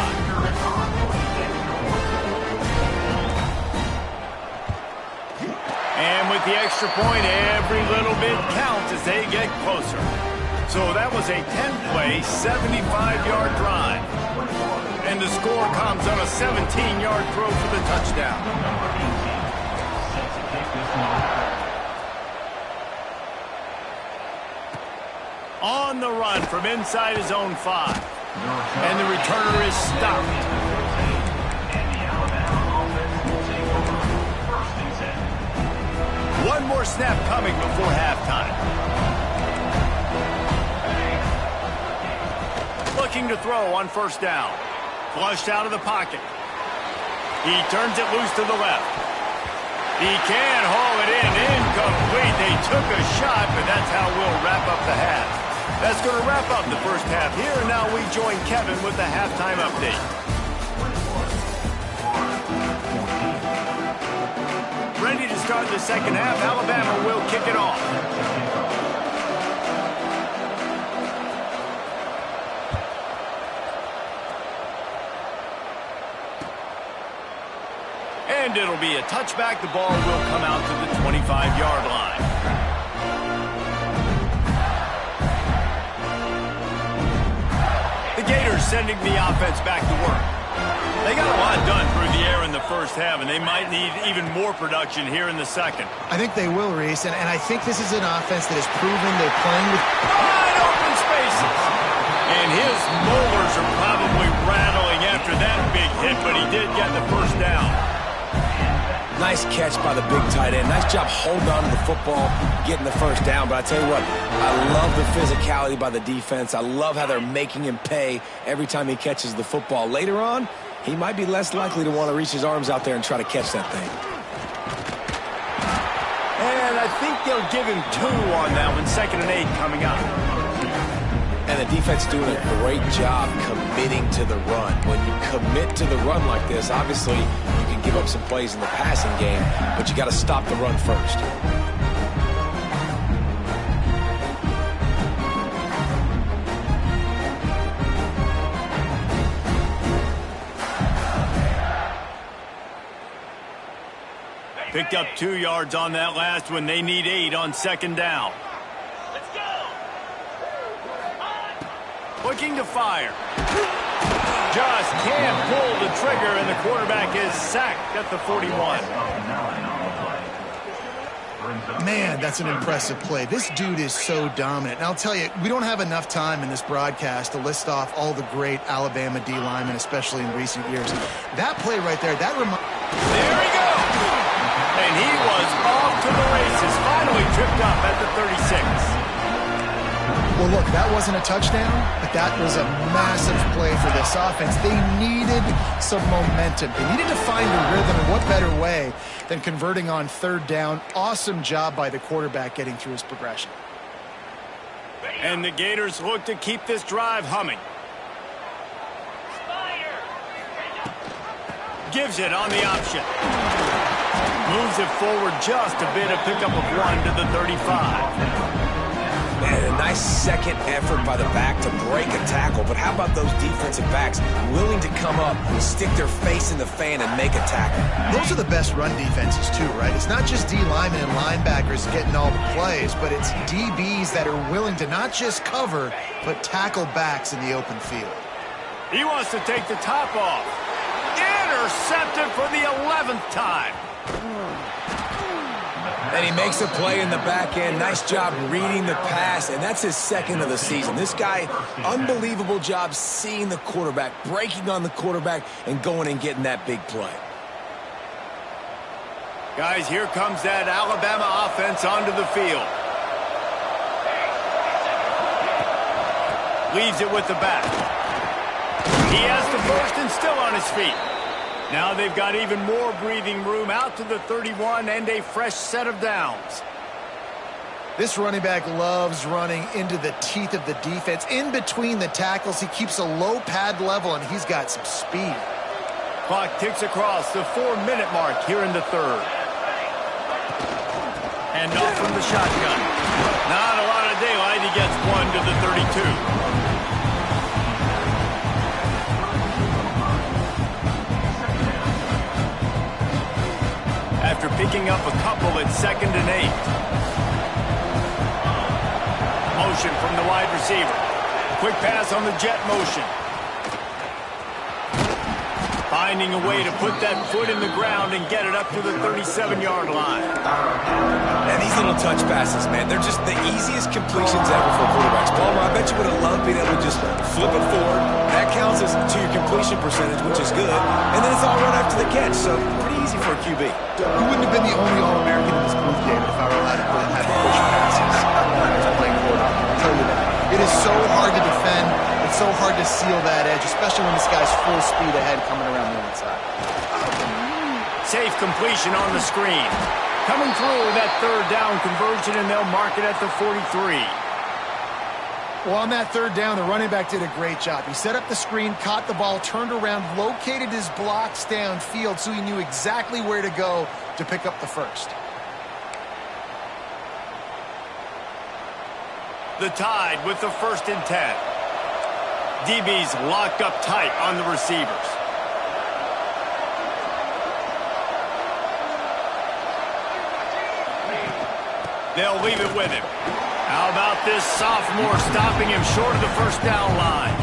And with the extra point, every little bit counts as they get closer. So that was a 10-play, 75-yard drive. And the score comes on a 17-yard throw for the touchdown. On the run from inside his own 5. And the returner is stopped. One more snap coming before halftime. Looking to throw on 1st down. Flushed out of the pocket. He turns it loose to the left. He can haul it in. Incomplete. They took a shot, but that's how we'll wrap up the half. That's going to wrap up the first half here. And now we join Kevin with the halftime update. Ready to start the second half. Alabama will kick it off. And it'll be a touchback. The ball will come out to the 25-yard line. The Gators sending the offense back to work. They got a lot done through the air in the first half, and they might need even more production here in the second. I think they will, Reese, and I think this is an offense that has proven they're playing with wide open spaces. And his molars are probably rattling after that big hit, but he did get the first down. Nice catch by the big tight end. Nice job holding on to the football, getting the first down. But I tell you what, I love the physicality by the defense. I love how they're making him pay every time he catches the football. Later on, he might be less likely to want to reach his arms out there and try to catch that thing. And I think they'll give him 2 on that one. 2nd and 8 coming up. And the defense doing a great job committing to the run. When you commit to the run like this, obviously you can give up some plays in the passing game, but you got to stop the run first. Picked up 2 yards on that last one. They need 8 on 2nd down. Let's go. Looking to fire. Just can't pull the trigger, and the quarterback is sacked at the 41. Man, that's an impressive play. This dude is so dominant. And I'll tell you, we don't have enough time in this broadcast to list off all the great Alabama D linemen, especially in recent years. That play right there, that reminds... There he goes! And he was off to the races, finally tripped up at the 36. Well, look, that wasn't a touchdown, but that was a massive play for this offense. They needed some momentum. They needed to find a rhythm, and what better way than converting on 3rd down. Awesome job by the quarterback getting through his progression. And the Gators look to keep this drive humming. Gives it on the option. Moves it forward just a bit, a pickup of 1 to the 35. And a nice second effort by the back to break a tackle. But how about those defensive backs willing to come up, stick their face in the fan, and make a tackle? Those are the best run defenses, too, right? It's not just D linemen and linebackers getting all the plays, but it's DBs that are willing to not just cover, but tackle backs in the open field. He wants to take the top off. Intercepted for the 11th time. And he makes a play in the back end. Nice job reading the pass, and that's his second of the season. This guy, unbelievable job seeing the quarterback, breaking on the quarterback, and going and getting that big play. Guys, here comes that Alabama offense onto the field. Leaves it with the back. He has the first and still on his feet. Now they've got even more breathing room out to the 31 and a fresh set of downs. This running back loves running into the teeth of the defense. In between the tackles, he keeps a low pad level, and he's got some speed. Clock ticks across the 4-minute mark here in the third. And off from the shotgun. Not a lot of daylight. He gets one to the 32. After picking up a couple at 2nd and 8. Motion from the wide receiver. Quick pass on the jet motion. Finding a way to put that foot in the ground and get it up to the 37-yard line. And these little touch passes, man, they're just the easiest completions ever for quarterbacks. Palmer, I bet you would have loved being able to just flip it forward. That counts as to your completion percentage, which is good. And then it's all run after the catch, so pretty easy for a QB. You wouldn't have been the only All-American in this booth, David, if I were allowed to put in had to push passes as playing quarterback. I'll tell you that. It is so hard to defend. It's so hard to seal that edge, especially when this guy's full speed ahead coming around the inside. Safe completion on the screen. Coming through that 3rd down conversion, and they'll mark it at the 43. Well, on that 3rd down, the running back did a great job. He set up the screen, caught the ball, turned around, located his blocks downfield so he knew exactly where to go to pick up the first. The Tide with the 1st and 10. DB's locked up tight on the receivers. They'll leave it with him. How about this sophomore stopping him short of the 1st down line?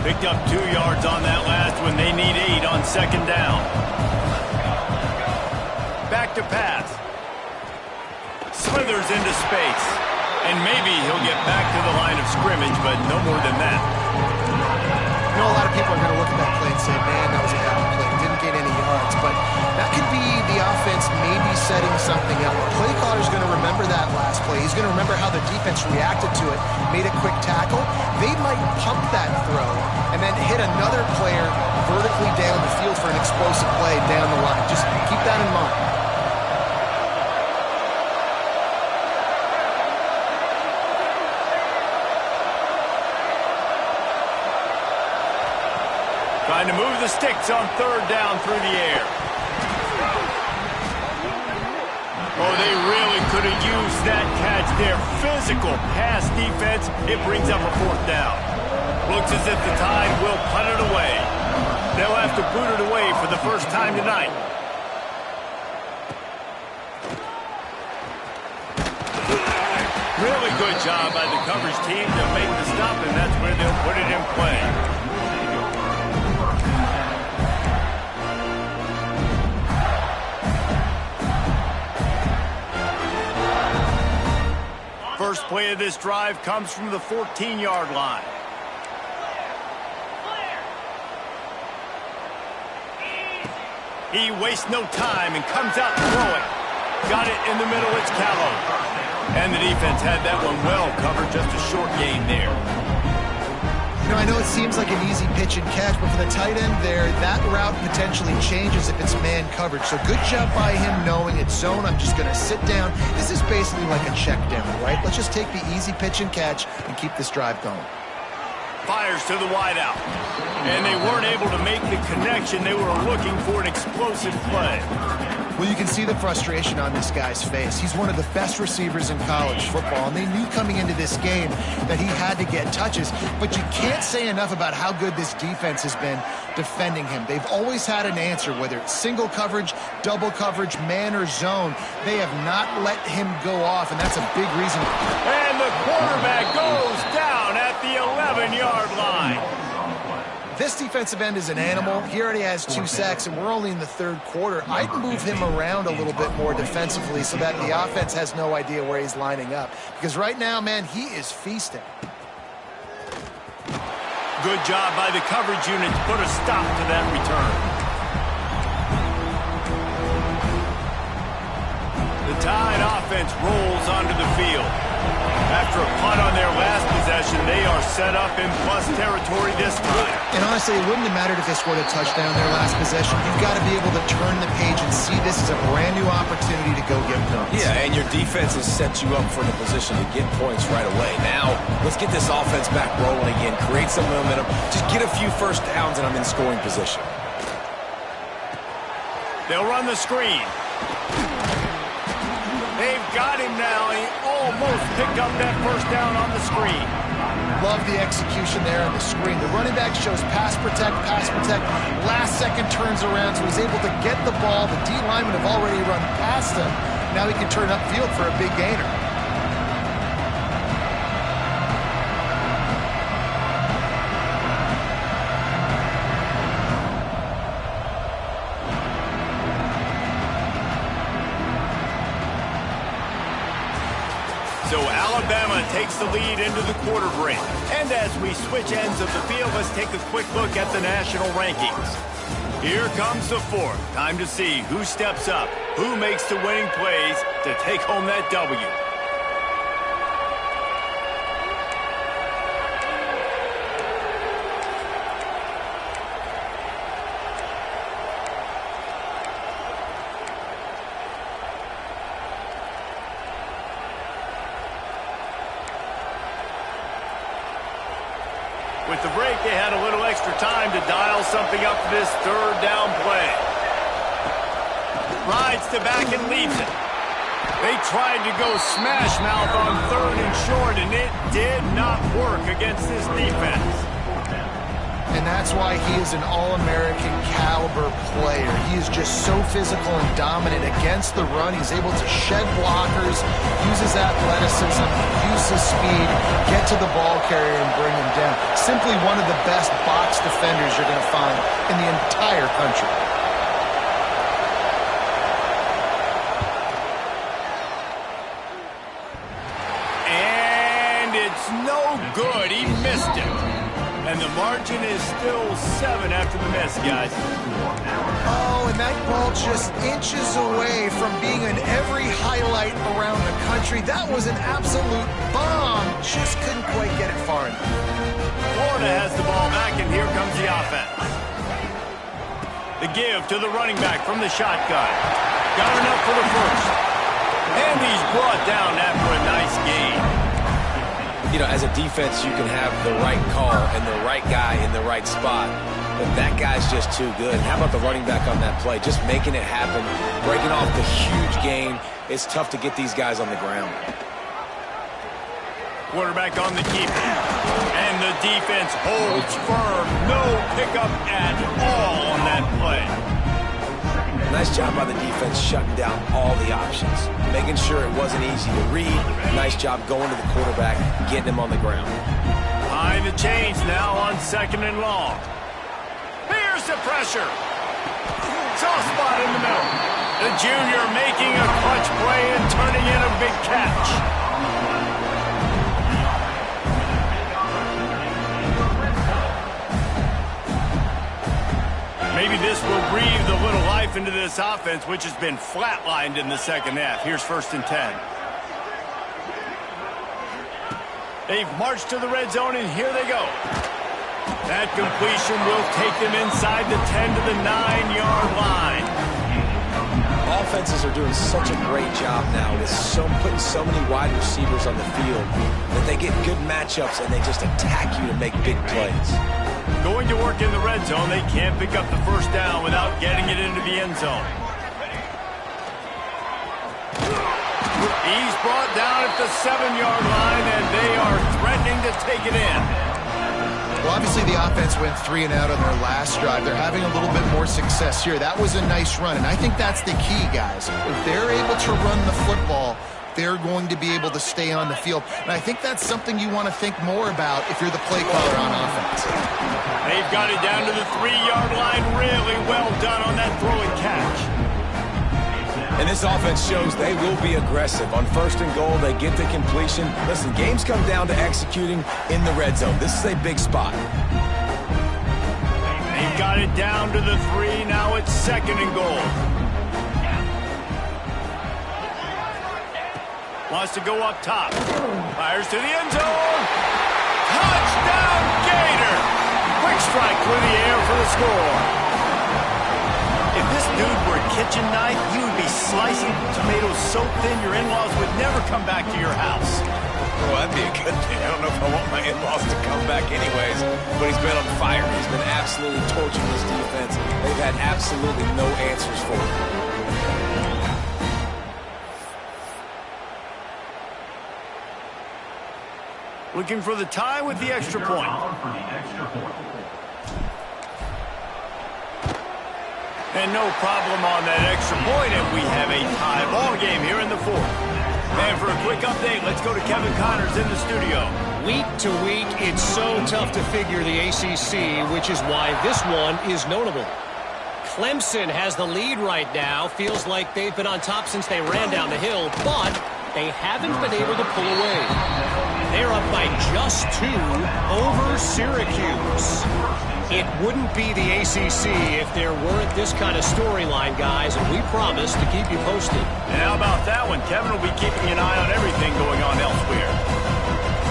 Picked up 2 yards on that last one. They need 8 on 2nd down. Back to pass. Slithers into space. And maybe he'll get back to the line of scrimmage, but no more than that. You know, a lot of people are going to look at that play and say, man, that was a bad play. Didn't get any yards. But that could be the offense maybe setting something up. The play caller's going to remember that last play. He's going to remember how the defense reacted to it, made a quick tackle. They might pump that throw and then hit another player vertically down the field for an explosive play down the line. Just keep that in mind. Trying to move the sticks on 3rd down through the air. Oh, they really could have used that catch there. Physical pass defense. It brings up a 4th down. Looks as if the Tide will punt it away. They'll have to boot it away for the first time tonight. Really good job by the coverage team to make the stop, and that's where they'll put it in play. First play of this drive comes from the 14-yard line. He wastes no time and comes out throwing. Got it in the middle. It's Calhoun. And the defense had that one well covered. Just a short gain there. You know, I know it seems like an easy pitch and catch, but for the tight end there, that route potentially changes if it's man coverage. So good job by him knowing it's zone. I'm just going to sit down. This is basically like a check down, right? Let's just take the easy pitch and catch and keep this drive going. Fires to the wideout. and they weren't able to make the connection. They were looking for an explosive play. Well, you can see the frustration on this guy's face. He's one of the best receivers in college football, and they knew coming into this game that he had to get touches, but you can't say enough about how good this defense has been defending him. They've always had an answer, whether it's single coverage, double coverage, man or zone. They have not let him go off, and that's a big reason. And the quarterback goes down at the 11-yard line. This defensive end is an animal. He already has 2 sacks, and we're only in the third quarter. I'd move him around a little bit more defensively so that the offense has no idea where he's lining up. Because right now, man, he is feasting. Good job by the coverage unit to put a stop to that return. The Tide offense rolls onto the field. After a punt on their last possession, they are set up in plus territory this time. And honestly, it wouldn't have mattered if they scored a touchdown their last possession. You've got to be able to turn the page and see this as a brand new opportunity to go get points. Yeah, and your defense has set you up for the position to get points right away. Now, let's get this offense back rolling again, create some momentum, just get a few first downs, and I'm in scoring position. They'll run the screen. They've got him now. He almost picked up that first down on the screen. Love the execution there on the screen. The running back shows pass protect. Last second turns around, so he's able to get the ball. The D linemen have already run past him. Now he can turn upfield for a big gainer. So Alabama takes the lead into the quarter break. And as we switch ends of the field, let's take a quick look at the national rankings. Here comes the fourth. Time to see who steps up, who makes the winning plays to take home that W. With the break, they had a little extra time to dial something up for this third down play. Rides to back and leaves it. They tried to go smash mouth on third and short, and it did not work against this defense. And that's why he is an All-American caliber player. He is just so physical and dominant against the run. He's able to shed blockers, use his athleticism, use his speed, get to the ball carrier and bring him down. Simply one of the best box defenders you're going to find in the entire country. And it's no good. He missed it. And the margin is still 7 after the miss, guys. Oh, and that ball just inches away from being in every highlight around the country. That was an absolute bomb. Just couldn't quite get it far enough. Florida has the ball back, and here comes the offense. The give to the running back from the shotgun. Got enough for the first. And he's brought down after a nice gain. You know, as a defense, you can have the right call and the right guy in the right spot, but that guy's just too good. And how about the running back on that play? Just making it happen, breaking off the huge gain. It's tough to get these guys on the ground. Quarterback on the keep. And the defense holds firm. No pickup at all on that play. Nice job by the defense shutting down all the options, making sure it wasn't easy to read. Nice job going to the quarterback, getting him on the ground. Behind the chains now on 2nd and long. Here's the pressure. Soft spot in the middle. The junior making a clutch play and turning in a big catch. Maybe this will breathe a little life into this offense, which has been flatlined in the second half. Here's 1st and 10. They've marched to the red zone, and here they go. That completion will take them inside the 10 to the 9-yard line. offenses are doing such a great job now with putting so many wide receivers on the field that they get good matchups and they just attack you to make big plays. Going to work in the red zone, they can't pick up the first down without getting it into the end zone. He's brought down at the 7-yard line, and they are threatening to take it in. Well, obviously the offense went 3 and out on their last drive. They're having a little bit more success here. That was a nice run, and I think that's the key, guys. If they're able to run the football, they're going to be able to stay on the field. And I think that's something you want to think more about if you're the play caller on offense. They've got it down to the 3-yard line. Really well done on that throw and catch. And this offense shows they will be aggressive. On 1st and goal, they get the completion. Listen, games come down to executing in the red zone. This is a big spot. They've got it down to the 3. Now it's 2nd and goal. Wants to go up top. Fires to the end zone. Touchdown, Gator! Quick strike through the air for the score. If this dude were a kitchen knife, he would be slicing tomatoes so thin your in-laws would never come back to your house. Well, that'd be a good thing. I don't know if I want my in-laws to come back anyways, but he's been on fire. He's been absolutely torching this defense. They've had absolutely no answers for him. Looking for the tie with the extra point. And no problem on that extra point, and we have a tie ball game here in the 4th. And for a quick update, let's go to Kevin Connors in the studio. Week to week, it's so tough to figure the ACC, which is why this one is notable. Clemson has the lead right now. Feels like they've been on top since they ran down the hill, but they haven't been able to pull away. They're up by just 2 over Syracuse. It wouldn't be the ACC if there weren't this kind of storyline, guys, and we promise to keep you posted. And how about that one? Kevin will be keeping an eye on everything going on elsewhere.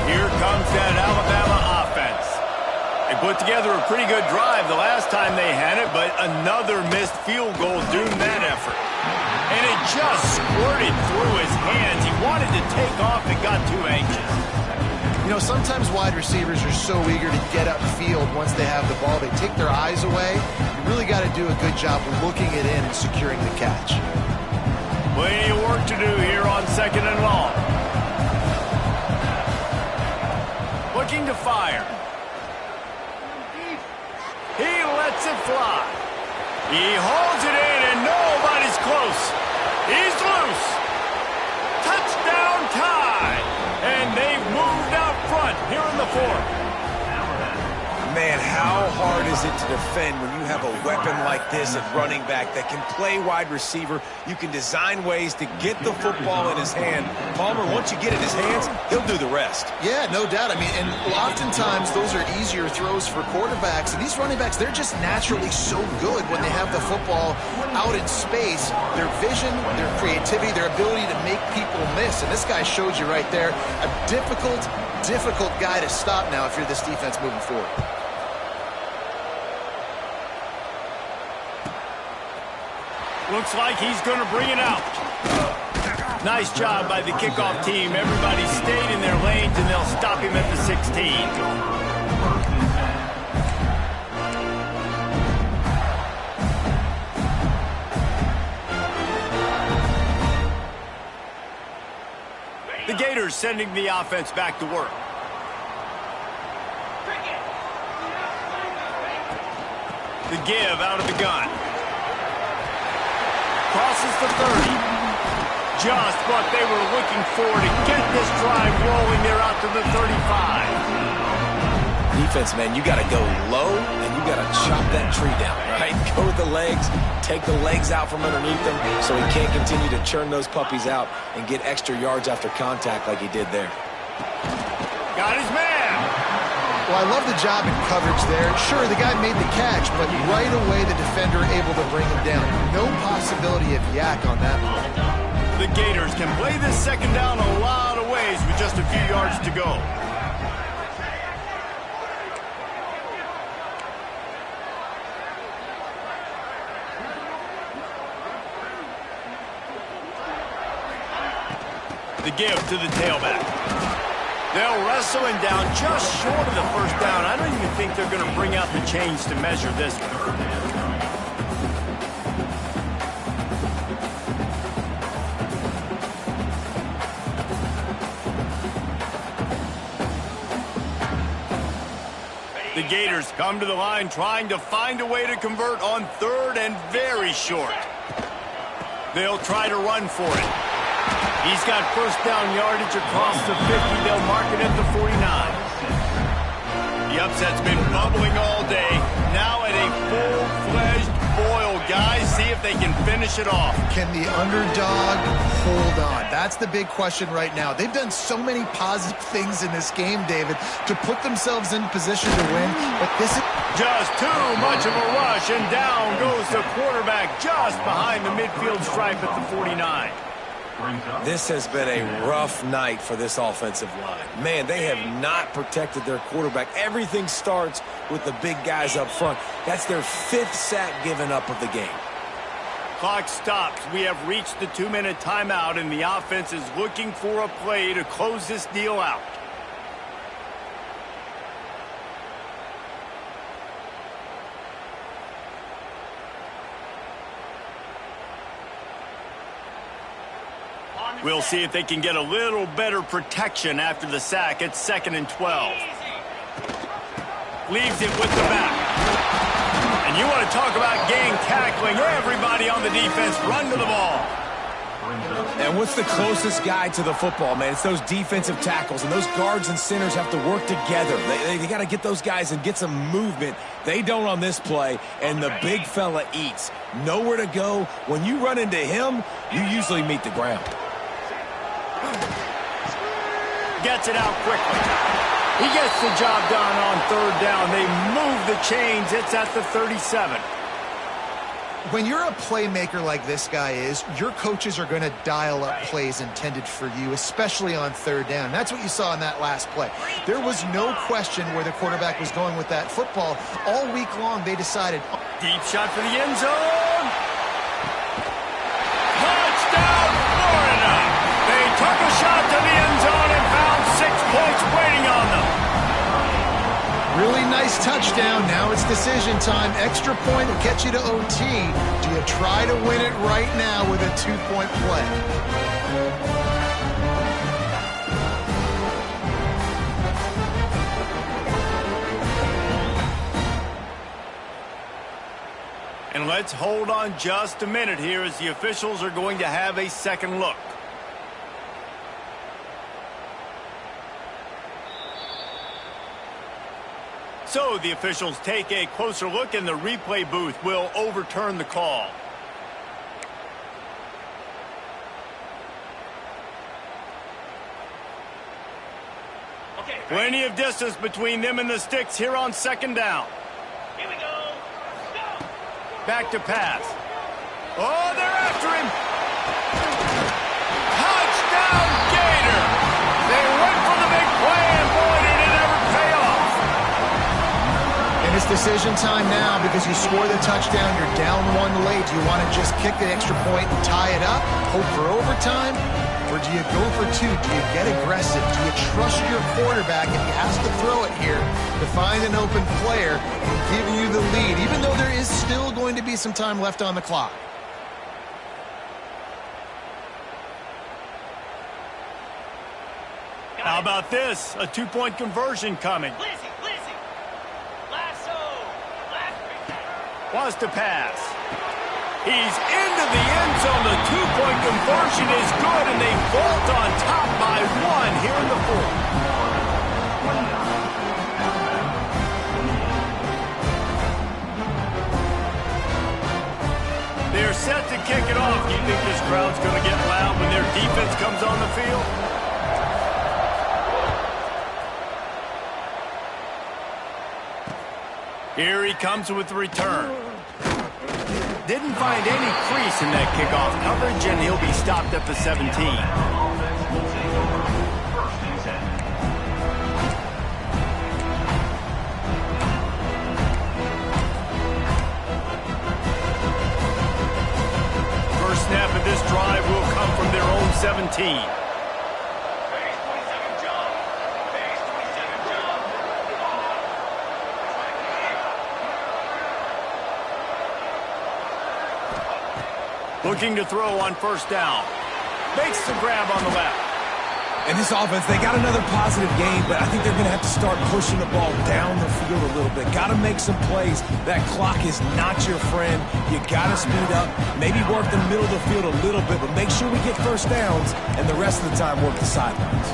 Here comes that Alabama offense. They put together a pretty good drive the last time they had it, but another missed field goal doomed that effort. And it just squirted through his hands. He wanted to take off and got too anxious. You know, sometimes wide receivers are so eager to get upfield once they have the ball. They take their eyes away. You really got to do a good job looking it in and securing the catch. Plenty of work to do here on 2nd and long. Looking to fire. He lets it fly. He holds it in, and nobody's close. He's loose. Touchdown tie. And they've moved out front here in the 4th. Man, how hard is it to defend when you have a weapon like this at running back that can play wide receiver? You can design ways to get the football in his hand. Palmer, once you get it in his hands, he'll do the rest. Yeah, no doubt. I mean, and oftentimes those are easier throws for quarterbacks. And these running backs, they're just naturally so good when they have the football out in space. Their vision, their creativity, their ability to make people miss. And this guy showed you right there, a difficult guy to stop now if you're this defense moving forward. Looks like he's going to bring it out. Nice job by the kickoff team. Everybody stayed in their lanes, and they'll stop him at the 16. The Gators sending the offense back to work. The give out of the gun. Crosses the 30. Just what they were looking for to get this drive rolling. They're out to the 35. Defense, man, you got to go low, and you got to chop that tree down, right? Go with the legs, take the legs out from underneath them so he can't continue to churn those puppies out and get extra yards after contact like he did there. Got his man. Well, I love the job in coverage there. Sure, the guy made the catch, but right away the defender able to bring him down. No possibility of yak on that one. The Gators can play this 2nd down a lot of ways with just a few yards to go. The give to the tailback. They'll wrestle him down just short of the first down. I don't even think they're going to bring out the chains to measure this one. The Gators come to the line trying to find a way to convert on third and very short. They'll try to run for it. He's got first down yardage across the 50. They'll mark it at the 49. The upset's been bubbling all day. Now at a full-fledged boil. Guys, see if they can finish it off. Can the underdog hold on? That's the big question right now. They've done so many positive things in this game, David, to put themselves in position to win, but this is just too much of a rush, and down goes the quarterback just behind the midfield stripe at the 49. This has been a rough night for this offensive line. Man, they have not protected their quarterback. Everything starts with the big guys up front. That's their 5th sack given up of the game. Clock stops. We have reached the 2-minute timeout, and the offense is looking for a play to close this deal out. We'll see if they can get a little better protection after the sack. It's 2nd and 12. Leaves it with the back. And you want to talk about gang tackling. Everybody on the defense run to the ball. And what's the closest guy to the football, man? It's those defensive tackles, and those guards and centers have to work together. They got to get those guys and get some movement. They don't on this play, and the big fella eats. Nowhere to go. When you run into him, you usually meet the ground. Gets it out quickly. He gets the job done on 3rd down. They move the chains. It's at the 37. When you're a playmaker like this guy is, your coaches are going to dial up plays intended for you, especially on 3rd down. That's what you saw in that last play. There was no question where the quarterback was going with that football. All week long, they decided. Deep shot for the end zone. Touchdown, Florida. They took a shot to the end zone and found 6 points waiting on them. Really nice touchdown. Now it's decision time. Extra point will get you to OT. Do you try to win it right now with a 2-point play? And let's hold on just a minute here as the officials are going to have a second look. So the officials take a closer look, and the replay booth will overturn the call. Plenty of distance between them and the sticks here on 2nd down. Here we go. Go. Back to pass. Oh, they're after him. Touchdown, Gator. They went for the big play, and boy, did it ever pay off. And it's decision time now because you score the touchdown, you're down 1 late. Do you want to just kick the extra point and tie it up, hope for overtime? Or do you go for 2? Do you get aggressive? Do you trust your quarterback if he has to throw it here to find an open player and give you the lead, even though there is still going to be some time left on the clock? How about this? A 2-point conversion coming. Blizzy. Lasso. Wants to pass. He's into the end zone. The 2-point conversion is good, and they vault on top by 1 here in the 4th. They're set to kick it off. Do you think this crowd's going to get loud when their defense comes on the field? Here he comes with the return. Didn't find any crease in that kickoff coverage, and he'll be stopped at the 17. First snap of this drive will come from their own 17. Looking to throw on first down. Makes the grab on the left. And this offense, they got another positive game, but I think they're going to have to start pushing the ball down the field a little bit. Got to make some plays. That clock is not your friend. You got to speed up, maybe work the middle of the field a little bit, but make sure we get first downs, and the rest of the time work the sidelines.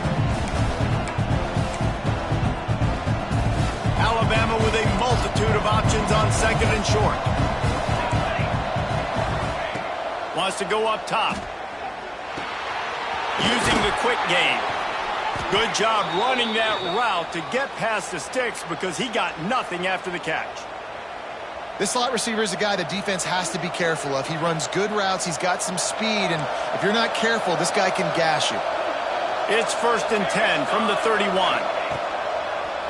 Alabama with a multitude of options on second and short. Wants to go up top. Using the quick game. Good job running that route to get past the sticks because he got nothing after the catch. This slot receiver is a guy the defense has to be careful of. He runs good routes. He's got some speed, and if you're not careful, this guy can gash you. It's 1st and 10 from the 31.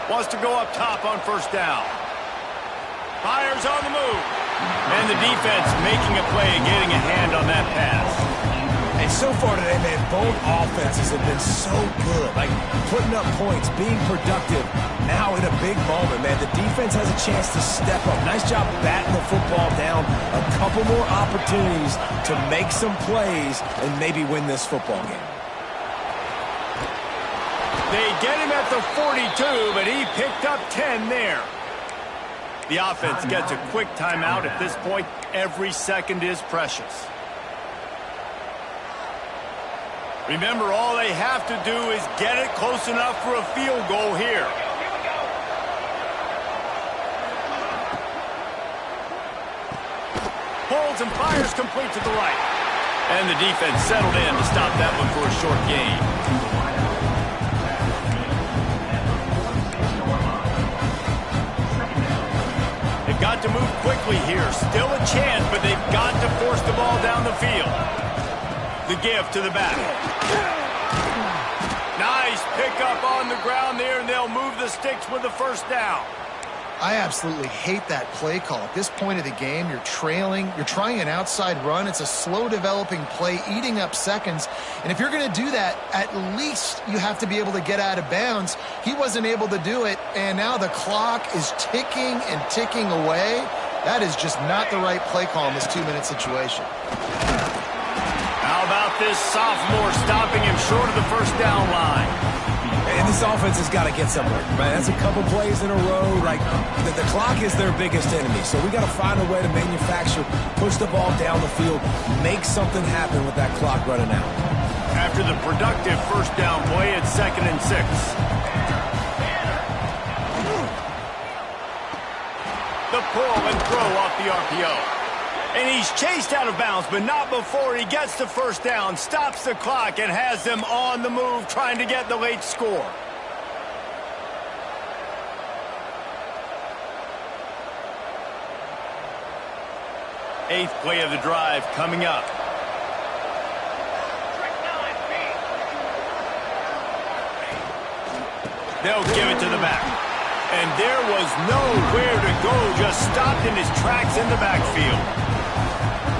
Wants to go up top on first down. Fires on the move. And the defense making a play and getting a hand on that pass. And so far today, man, both offenses have been so good. Like, putting up points, being productive. Now in a big moment, man, the defense has a chance to step up. Nice job batting the football down. A couple more opportunities to make some plays and maybe win this football game. They get him at the 42, but he picked up 10 there. The offense gets a quick timeout at this point. Every second is precious. Remember, all they have to do is get it close enough for a field goal here. Pulls and fires complete to the right. And the defense settled in to stop that one for a short gain. They've got to move quickly here. Still a chance, but they've got to force the ball down the field. The give to the back. Nice pickup on the ground there, and they'll move the sticks with the first down. I absolutely hate that play call. At this point of the game, you're trailing. You're trying an outside run. It's a slow-developing play, eating up seconds. And if you're going to do that, at least you have to be able to get out of bounds. He wasn't able to do it, and now the clock is ticking and ticking away. That is just not the right play call in this 2-minute situation. How about this sophomore stopping him short of the first down line? And this offense has got to get somewhere, right? That's a couple plays in a row. Like, the clock is their biggest enemy. So we got to find a way to manufacture, push the ball down the field, make something happen with that clock running out. After the productive first down play, it's 2nd and 6. The pull and throw off the RPO. And he's chased out of bounds, but not before he gets the first down, stops the clock, and has them on the move trying to get the late score. Eighth play of the drive coming up. They'll give it to the back. And there was nowhere to go, just stopped in his tracks in the backfield.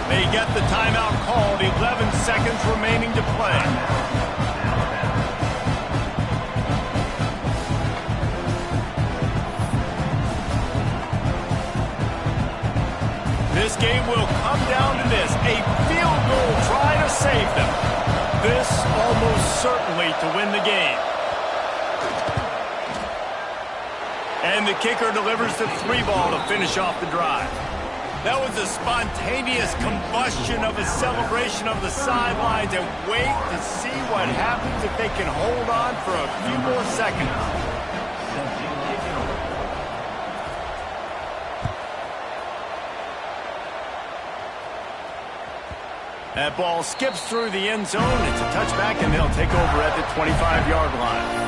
They get the timeout called, 11 seconds remaining to play. This game will come down to this, a field goal try to save them. This almost certainly to win the game. And the kicker delivers the 3-ball to finish off the drive. That was a spontaneous combustion of a celebration of the sidelines, and wait to see what happens if they can hold on for a few more seconds. That ball skips through the end zone. It's a touchback, and they'll take over at the 25-yard line.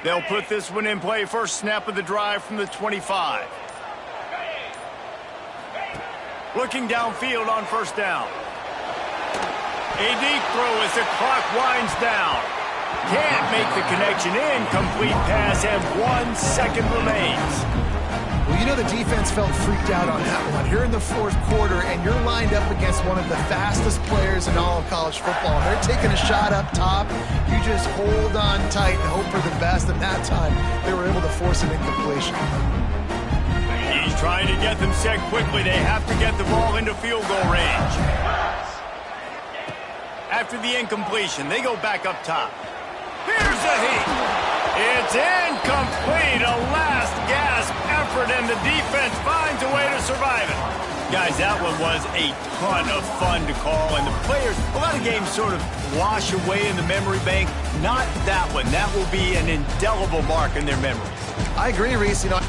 They'll put this one in play. First snap of the drive from the 25. Looking downfield on first down. A deep throw as the clock winds down. Can't make the connection. Incomplete pass, and 1 second remains. Well, you know the defense felt freaked out on that one. You're in the fourth quarter, and you're lined up against one of the fastest players in all of college football. They're taking a shot up top. You just hold on tight and hope for the best, and that time they were able to force an incompletion. He's trying to get them set quickly. They have to get the ball into field goal range. After the incompletion, they go back up top. Here's a heat. It's incomplete. A last-gasp effort, and the defense finds a way to survive it. Guys, that one was a ton of fun to call, and the players, a lot of games sort of wash away in the memory bank. Not that one. That will be an indelible mark in their memories. I agree, Reese. You know,